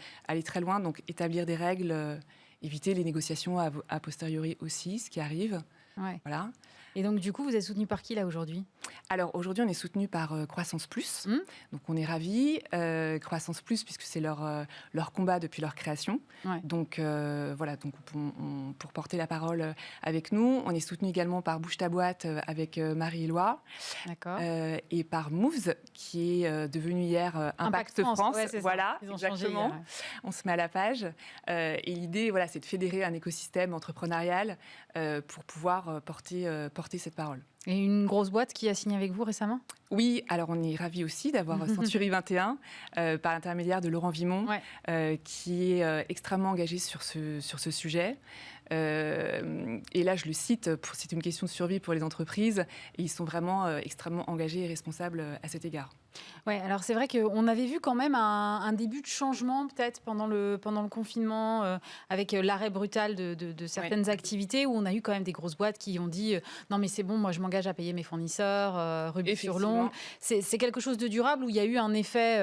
très loin. Donc établir des règles, éviter les négociations a posteriori aussi, ce qui arrive. Ouais. Voilà. Et donc, du coup, vous êtes soutenu par qui, là, aujourd'hui ? Alors, aujourd'hui, on est soutenu par Croissance Plus. Donc, on est ravis. Croissance Plus, puisque c'est leur combat depuis leur création. Ouais. Donc, pour porter la parole avec nous. On est soutenu également par Bouge ta boîte avec Marie-Éloi. D'accord. Et par Moves, qui est devenu hier Impact France. Ouais, c'est voilà, ils ont exactement. Changé, ouais. On se met à la page. Et l'idée, c'est de fédérer un écosystème entrepreneurial pour pouvoir porter cette parole. Et une grosse boîte qui a signé avec vous récemment ? Oui, alors on est ravis aussi d'avoir Century 21 par l'intermédiaire de Laurent Vimon, qui est extrêmement engagé sur ce sujet. Et là, je le cite, c'est une question de survie pour les entreprises, et ils sont vraiment extrêmement engagés et responsables à cet égard. Oui, alors c'est vrai qu'on avait vu quand même un début de changement peut-être pendant le confinement avec l'arrêt brutal de certaines activités où on a eu quand même des grosses boîtes qui ont dit non mais c'est bon, moi je m'engage à payer mes fournisseurs, rubis sur l'ongle. C'est quelque chose de durable où il y a eu un effet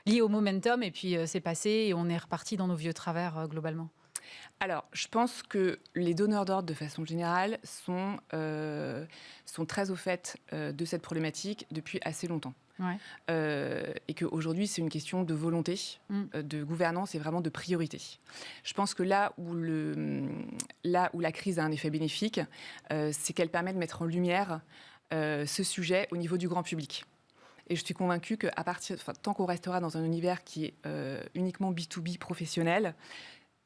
lié au momentum et puis c'est passé et on est reparti dans nos vieux travers globalement. Alors, je pense que les donneurs d'ordre, de façon générale, sont très au fait de cette problématique depuis assez longtemps. Ouais. Et qu'aujourd'hui, c'est une question de volonté, de gouvernance et vraiment de priorité. Je pense que là où la crise a un effet bénéfique, c'est qu'elle permet de mettre en lumière ce sujet au niveau du grand public. Et je suis convaincue tant qu'on restera dans un univers qui est uniquement B2B professionnel,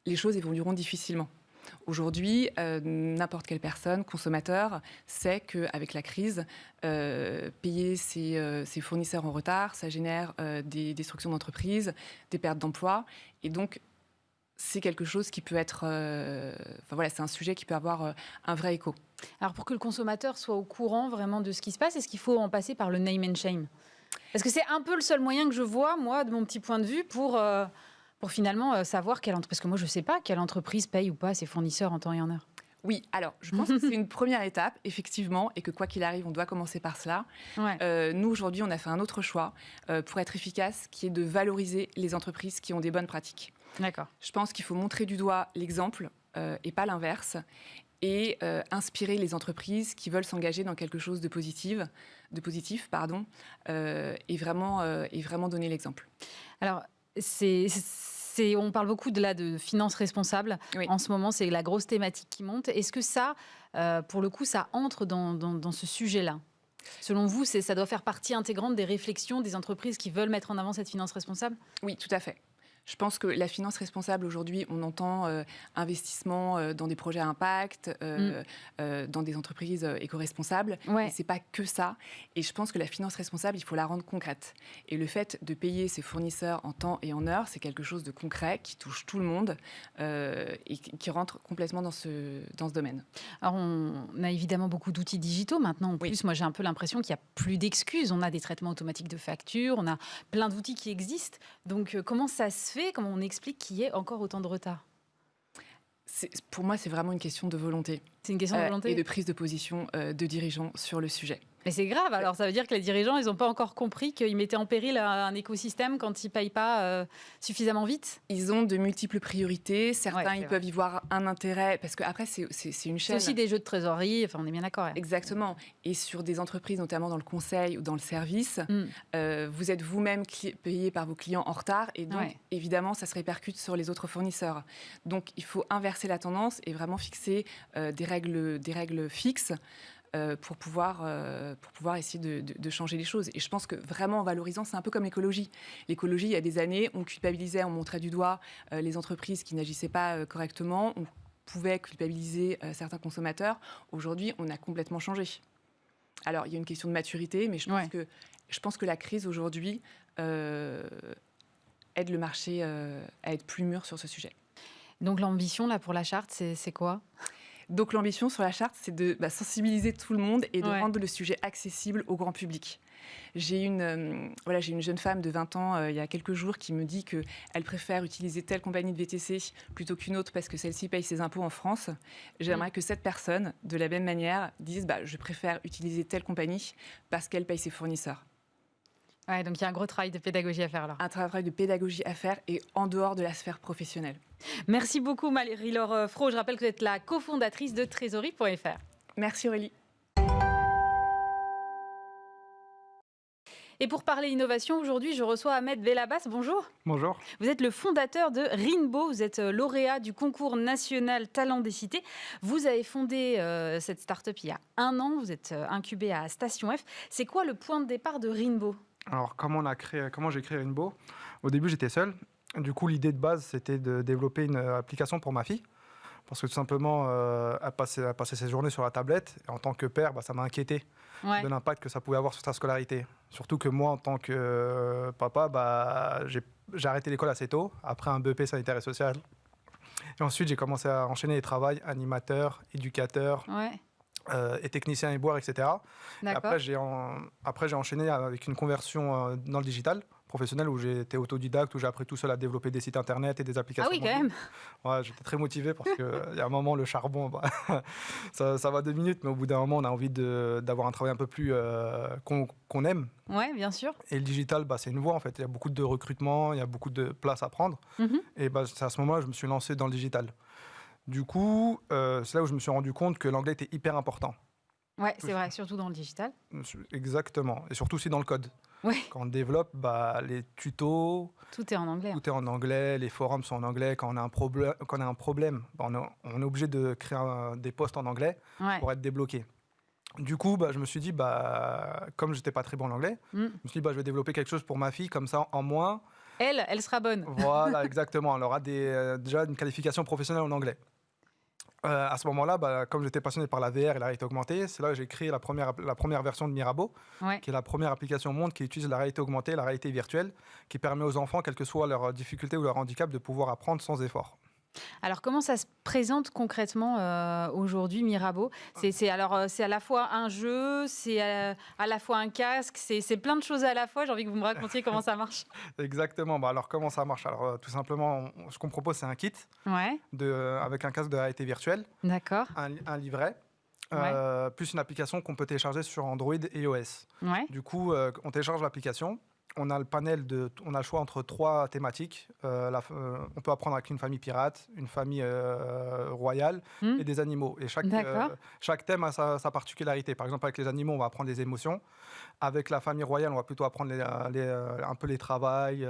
les choses évolueront difficilement. Aujourd'hui, n'importe quelle personne, consommateur, sait qu'avec la crise, payer ses fournisseurs en retard, ça génère des destructions d'entreprises, des pertes d'emplois. Et donc, c'est quelque chose qui peut être... c'est un sujet qui peut avoir un vrai écho. Alors, pour que le consommateur soit au courant vraiment de ce qui se passe, est-ce qu'il faut en passer par le name and shame ? Parce que c'est un peu le seul moyen que je vois, moi, de mon petit point de vue, pour finalement savoir parce que moi je ne sais pas quelle entreprise paye ou pas ses fournisseurs en temps et en heure. Oui, alors je pense que c'est une première étape, effectivement, et que quoi qu'il arrive, on doit commencer par cela. Ouais. Nous, aujourd'hui, on a fait un autre choix pour être efficace, qui est de valoriser les entreprises qui ont des bonnes pratiques. D'accord. Je pense qu'il faut montrer du doigt l'exemple et pas l'inverse, et inspirer les entreprises qui veulent s'engager dans quelque chose de positif, et vraiment donner l'exemple. Alors, on parle beaucoup de finances responsables. Oui. En ce moment, c'est la grosse thématique qui monte. Est-ce que ça, pour le coup, ça entre dans ce sujet-là ? Selon vous, ça doit faire partie intégrante des réflexions des entreprises qui veulent mettre en avant cette finance responsable ? Oui, tout à fait. Je pense que la finance responsable, aujourd'hui, on entend investissement dans des projets à impact, dans des entreprises éco-responsables. Ouais. Mais ce n'est pas que ça. Et je pense que la finance responsable, il faut la rendre concrète. Et le fait de payer ses fournisseurs en temps et en heure, c'est quelque chose de concret qui touche tout le monde et qui rentre complètement dans ce domaine. Alors, on a évidemment beaucoup d'outils digitaux maintenant. En plus, moi, j'ai un peu l'impression qu'il n'y a plus d'excuses. On a des traitements automatiques de factures, on a plein d'outils qui existent. Donc, comment ça se fait ? Comment on explique qu'il y ait encore autant de retard ? Pour moi, c'est vraiment une question de volonté. C'est une question de volonté et de prise de position de dirigeants sur le sujet. Mais c'est grave, alors ça veut dire que les dirigeants, ils n'ont pas encore compris qu'ils mettaient en péril un écosystème quand ils ne payent pas suffisamment vite. Ils ont de multiples priorités, certains ils peuvent y voir un intérêt, parce qu'après c'est une chaîne. C'est aussi des jeux de trésorerie, enfin on est bien d'accord. Ouais. Exactement, et sur des entreprises, notamment dans le conseil ou dans le service, vous êtes vous-même payé par vos clients en retard, et donc évidemment ça se répercute sur les autres fournisseurs. Donc il faut inverser la tendance et vraiment fixer des règles fixes, pour pouvoir essayer de changer les choses. Et je pense que vraiment en valorisant, c'est un peu comme l'écologie. L'écologie, il y a des années, on culpabilisait, on montrait du doigt les entreprises qui n'agissaient pas correctement, pouvait culpabiliser certains consommateurs, aujourd'hui, on a complètement changé. Alors, il y a une question de maturité, mais je pense que la crise aujourd'hui aide le marché à être plus mûr sur ce sujet. Donc l'ambition là pour la charte, c'est quoi ? Donc l'ambition sur la charte, c'est de sensibiliser tout le monde et de rendre le sujet accessible au grand public. J'ai une jeune femme de 20 ans il y a quelques jours qui me dit qu'elle préfère utiliser telle compagnie de VTC plutôt qu'une autre parce que celle-ci paye ses impôts en France. J'aimerais que cette personne, de la même manière, dise je préfère utiliser telle compagnie parce qu'elle paye ses fournisseurs. Ouais, donc il y a un gros travail de pédagogie à faire là. Un travail de pédagogie à faire et en dehors de la sphère professionnelle. Merci beaucoup Marie-Laure Fro. Je rappelle que vous êtes la cofondatrice de Trésorerie.fr. Merci Aurélie. Et pour parler innovation, aujourd'hui, je reçois Ahmed Belabas. Bonjour. Bonjour. Vous êtes le fondateur de Rinbo. Vous êtes lauréat du concours national Talent des Cités. Vous avez fondé cette start-up il y a 1 an. Vous êtes incubé à Station F. C'est quoi le point de départ de Rinbo ? Alors, comment j'ai créé Rinbo ? Au début, j'étais seul. Du coup, l'idée de base, c'était de développer une application pour ma fille. Parce que tout simplement, elle passait ses journées sur la tablette. Et en tant que père, ça m'a inquiété de l'impact que ça pouvait avoir sur sa scolarité. Surtout que moi, en tant que papa, j'ai arrêté l'école assez tôt, après un BEP sanitaire et social. Et ensuite, j'ai commencé à enchaîner les travails, animateur, éducateur, et technicien éboueur, etc. Et après, j'ai enchaîné avec une conversion dans le digital professionnel où j'ai été autodidacte, où j'ai appris tout seul à développer des sites internet et des applications. Ah oui, quand même. Ouais, j'étais très motivé parce qu'il y a un moment, le charbon, ça va 2 minutes, mais au bout d'un moment, on a envie d'avoir un travail un peu plus qu'on aime. Oui, bien sûr. Et le digital, c'est une voie en fait. Il y a beaucoup de recrutement, il y a beaucoup de places à prendre. Et c'est à ce moment-là que je me suis lancé dans le digital. Du coup, c'est là où je me suis rendu compte que l'anglais était hyper important. Ouais, c'est vrai, surtout dans le digital. Exactement, et surtout aussi dans le code. Ouais. Quand on développe, les tutos... Tout est en anglais. Tout est en anglais, les forums sont en anglais. Quand on a un problème, on est obligé de créer des posts en anglais pour être débloqué. Du coup, je me suis dit, comme je n'étais pas très bon en anglais, je me suis dit, je vais développer quelque chose pour ma fille, comme ça, en moins... Elle sera bonne. Voilà, exactement. Elle aura déjà une qualification professionnelle en anglais. À ce moment-là, comme j'étais passionné par la VR et la réalité augmentée, c'est là que j'ai créé la première version de Mirabeau, qui est la première application au monde qui utilise la réalité augmentée, la réalité virtuelle, qui permet aux enfants, quelle que soit leur difficulté ou leur handicap, de pouvoir apprendre sans effort. Alors, comment ça se présente concrètement aujourd'hui, Mirabeau ? C'est à la fois un jeu, c'est à la fois un casque, c'est plein de choses à la fois. J'ai envie que vous me racontiez comment ça marche. Exactement. Alors, comment ça marche ? Alors, tout simplement, ce qu'on propose, c'est un kit avec un casque de réalité virtuelle, un livret, plus une application qu'on peut télécharger sur Android et iOS. Du coup, on télécharge l'application. On a le choix entre 3 thématiques. On peut apprendre avec une famille pirate, une famille royale et des animaux. Et chaque thème a sa particularité. Par exemple, avec les animaux, on va apprendre les émotions. Avec la famille royale, on va plutôt apprendre un peu les travails,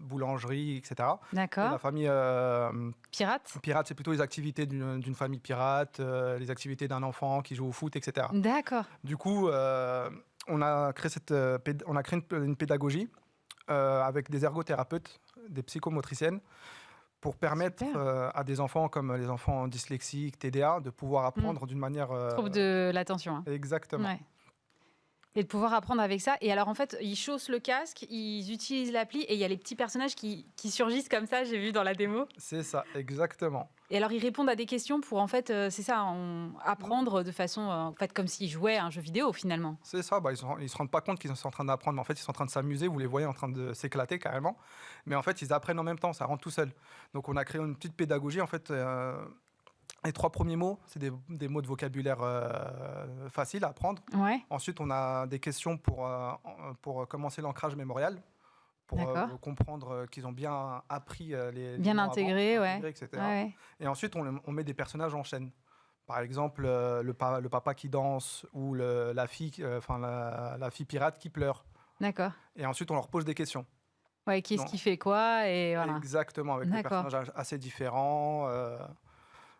boulangerie, etc. D'accord. Et la famille pirate, c'est plutôt les activités d'une famille pirate, les activités d'un enfant qui joue au foot, etc. D'accord. Du coup... on a créé une pédagogie avec des ergothérapeutes, des psychomotriciennes, pour permettre à des enfants comme les enfants dyslexiques, TDA, de pouvoir apprendre d'une manière... Trouble de l'attention. Exactement. Ouais. Et de pouvoir apprendre avec ça. Et alors, en fait, ils chaussent le casque, ils utilisent l'appli, et il y a les petits personnages qui surgissent comme ça, j'ai vu dans la démo. C'est ça, exactement. Et alors, ils répondent à des questions pour, en fait, apprendre de façon, comme s'ils jouaient à un jeu vidéo, finalement. C'est ça, ils ne se rendent pas compte qu'ils sont en train d'apprendre, mais en fait, ils sont en train de s'amuser, vous les voyez en train de s'éclater carrément. Mais en fait, ils apprennent en même temps, ça rentre tout seul. Donc, on a créé une petite pédagogie, en fait... Les 3 premiers mots, c'est des mots de vocabulaire faciles à apprendre. Ensuite, on a des questions pour commencer l'ancrage mémorial, pour comprendre qu'ils ont bien appris les bien intégré, etc. Et ensuite, on met des personnages en chaîne. Par exemple, le papa qui danse ou la fille pirate qui pleure. D'accord. Et ensuite, on leur pose des questions. Qu'est-ce qui fait quoi et voilà. Exactement, avec des personnages assez différents.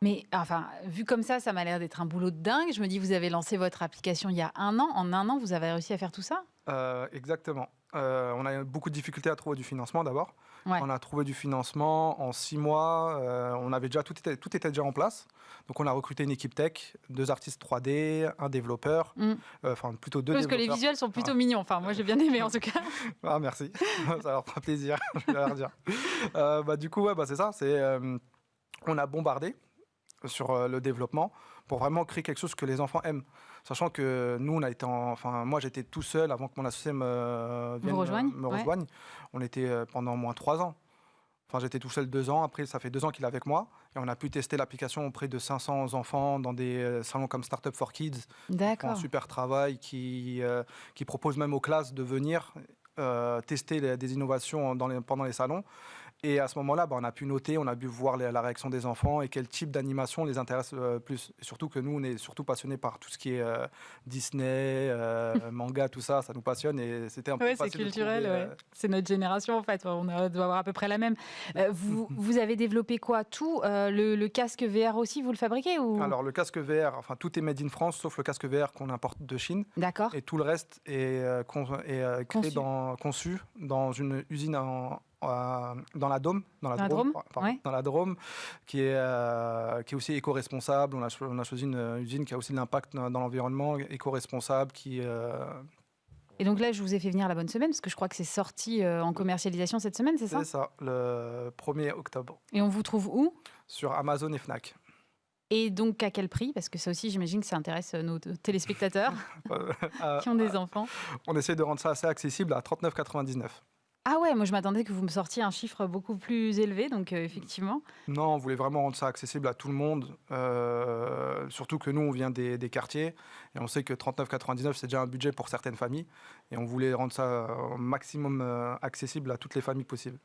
Mais enfin, vu comme ça m'a l'air d'être un boulot de dingue. Je me dis, vous avez lancé votre application il y a 1 an. En 1 an, vous avez réussi à faire tout ça ? Exactement. On a eu beaucoup de difficultés à trouver du financement d'abord. Ouais. On a trouvé du financement en 6 mois. On avait déjà tout était déjà en place. Donc on a recruté une équipe tech, 2 artistes 3D, un développeur, enfin plutôt 2 Parce que développeurs. les visuels sont plutôt mignons. Enfin, moi j'ai bien aimé en tout cas. Ah merci, ça leur fera plaisir. Je vais leur dire. Du coup, c'est ça. On a bombardé sur le développement pour vraiment créer quelque chose que les enfants aiment. Sachant que nous, moi j'étais tout seul avant que mon associé me rejoigne. On était pendant au moins 3 ans. Enfin, j'étais tout seul 2 ans. Après, ça fait 2 ans qu'il est avec moi. Et on a pu tester l'application auprès de 500 enfants dans des salons comme Startup for Kids. D'accord. Un super travail qui propose même aux classes de venir tester des innovations pendant les salons. Et à ce moment-là, on a pu noter, on a pu voir la réaction des enfants et quel type d'animation les intéresse plus. Et surtout que nous, on est surtout passionnés par tout ce qui est Disney, manga, tout ça, ça nous passionne. Et c'était un peu c'est facile culturel, de trouver, ouais. C'est notre génération en fait, on doit avoir à peu près la même. Vous avez développé quoi? Tout le casque VR aussi, vous le fabriquez ou... Alors le casque VR, enfin tout est made in France, sauf le casque VR qu'on importe de Chine. D'accord. Et tout le reste est conçu dans une usine dans la Drôme, qui est aussi éco-responsable. On a choisi une usine qui a aussi de l'impact dans l'environnement, éco-responsable, Et donc là, je vous ai fait venir la bonne semaine, parce que je crois que c'est sorti en commercialisation cette semaine, c'est ça? C'est ça, le 1er octobre. Et on vous trouve où? Sur Amazon et Fnac. Et donc à quel prix? Parce que ça aussi, j'imagine que ça intéresse nos téléspectateurs qui ont des enfants. On essaie de rendre ça assez accessible à 39,99 €. Ah ouais, moi je m'attendais que vous me sortiez un chiffre beaucoup plus élevé, donc effectivement. Non, on voulait vraiment rendre ça accessible à tout le monde, surtout que nous, on vient des quartiers, et on sait que 39,99 €, c'est déjà un budget pour certaines familles, et on voulait rendre ça au maximum accessible à toutes les familles possibles.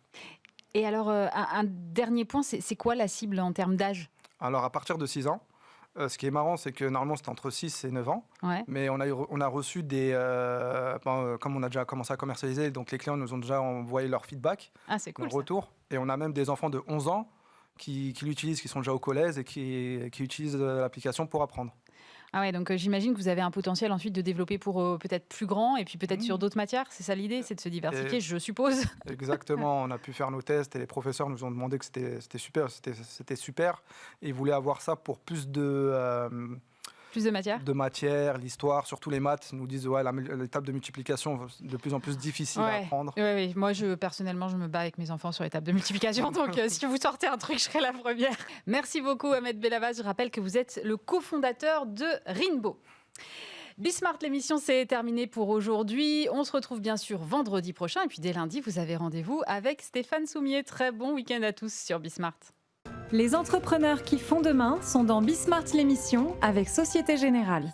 Et alors, un dernier point, c'est quoi la cible en termes d'âge? Alors, à partir de 6 ans, ce qui est marrant, c'est que normalement, c'était entre 6 et 9 ans. Ouais. Mais on a reçu comme on a déjà commencé à commercialiser, donc les clients nous ont déjà envoyé leur feedback, c'est cool, leur retour. Et on a même des enfants de 11 ans qui l'utilisent, qui sont déjà au collège et qui utilisent l'application pour apprendre. Ah ouais, donc j'imagine que vous avez un potentiel ensuite de développer pour peut-être plus grand et puis peut-être sur d'autres matières. C'est ça l'idée, c'est de se diversifier, je suppose. Exactement, on a pu faire nos tests et les professeurs nous ont demandé que c'était super. Et ils voulaient avoir ça pour plus de matière. De matière, l'histoire, surtout les maths nous disent l'étape de multiplication de plus en plus difficile à apprendre. Oui. Moi, personnellement, je me bats avec mes enfants sur l'étape de multiplication. Donc, si vous sortez un truc, je serai la première. Merci beaucoup, Ahmed Bellavaz. Je rappelle que vous êtes le cofondateur de Rinbo. Bismart, l'émission, c'est terminé pour aujourd'hui. On se retrouve bien sûr vendredi prochain. Et puis, dès lundi, vous avez rendez-vous avec Stéphane Soumier. Très bon week-end à tous sur Bismart. Les entrepreneurs qui font demain sont dans Bismart l'émission avec Société Générale.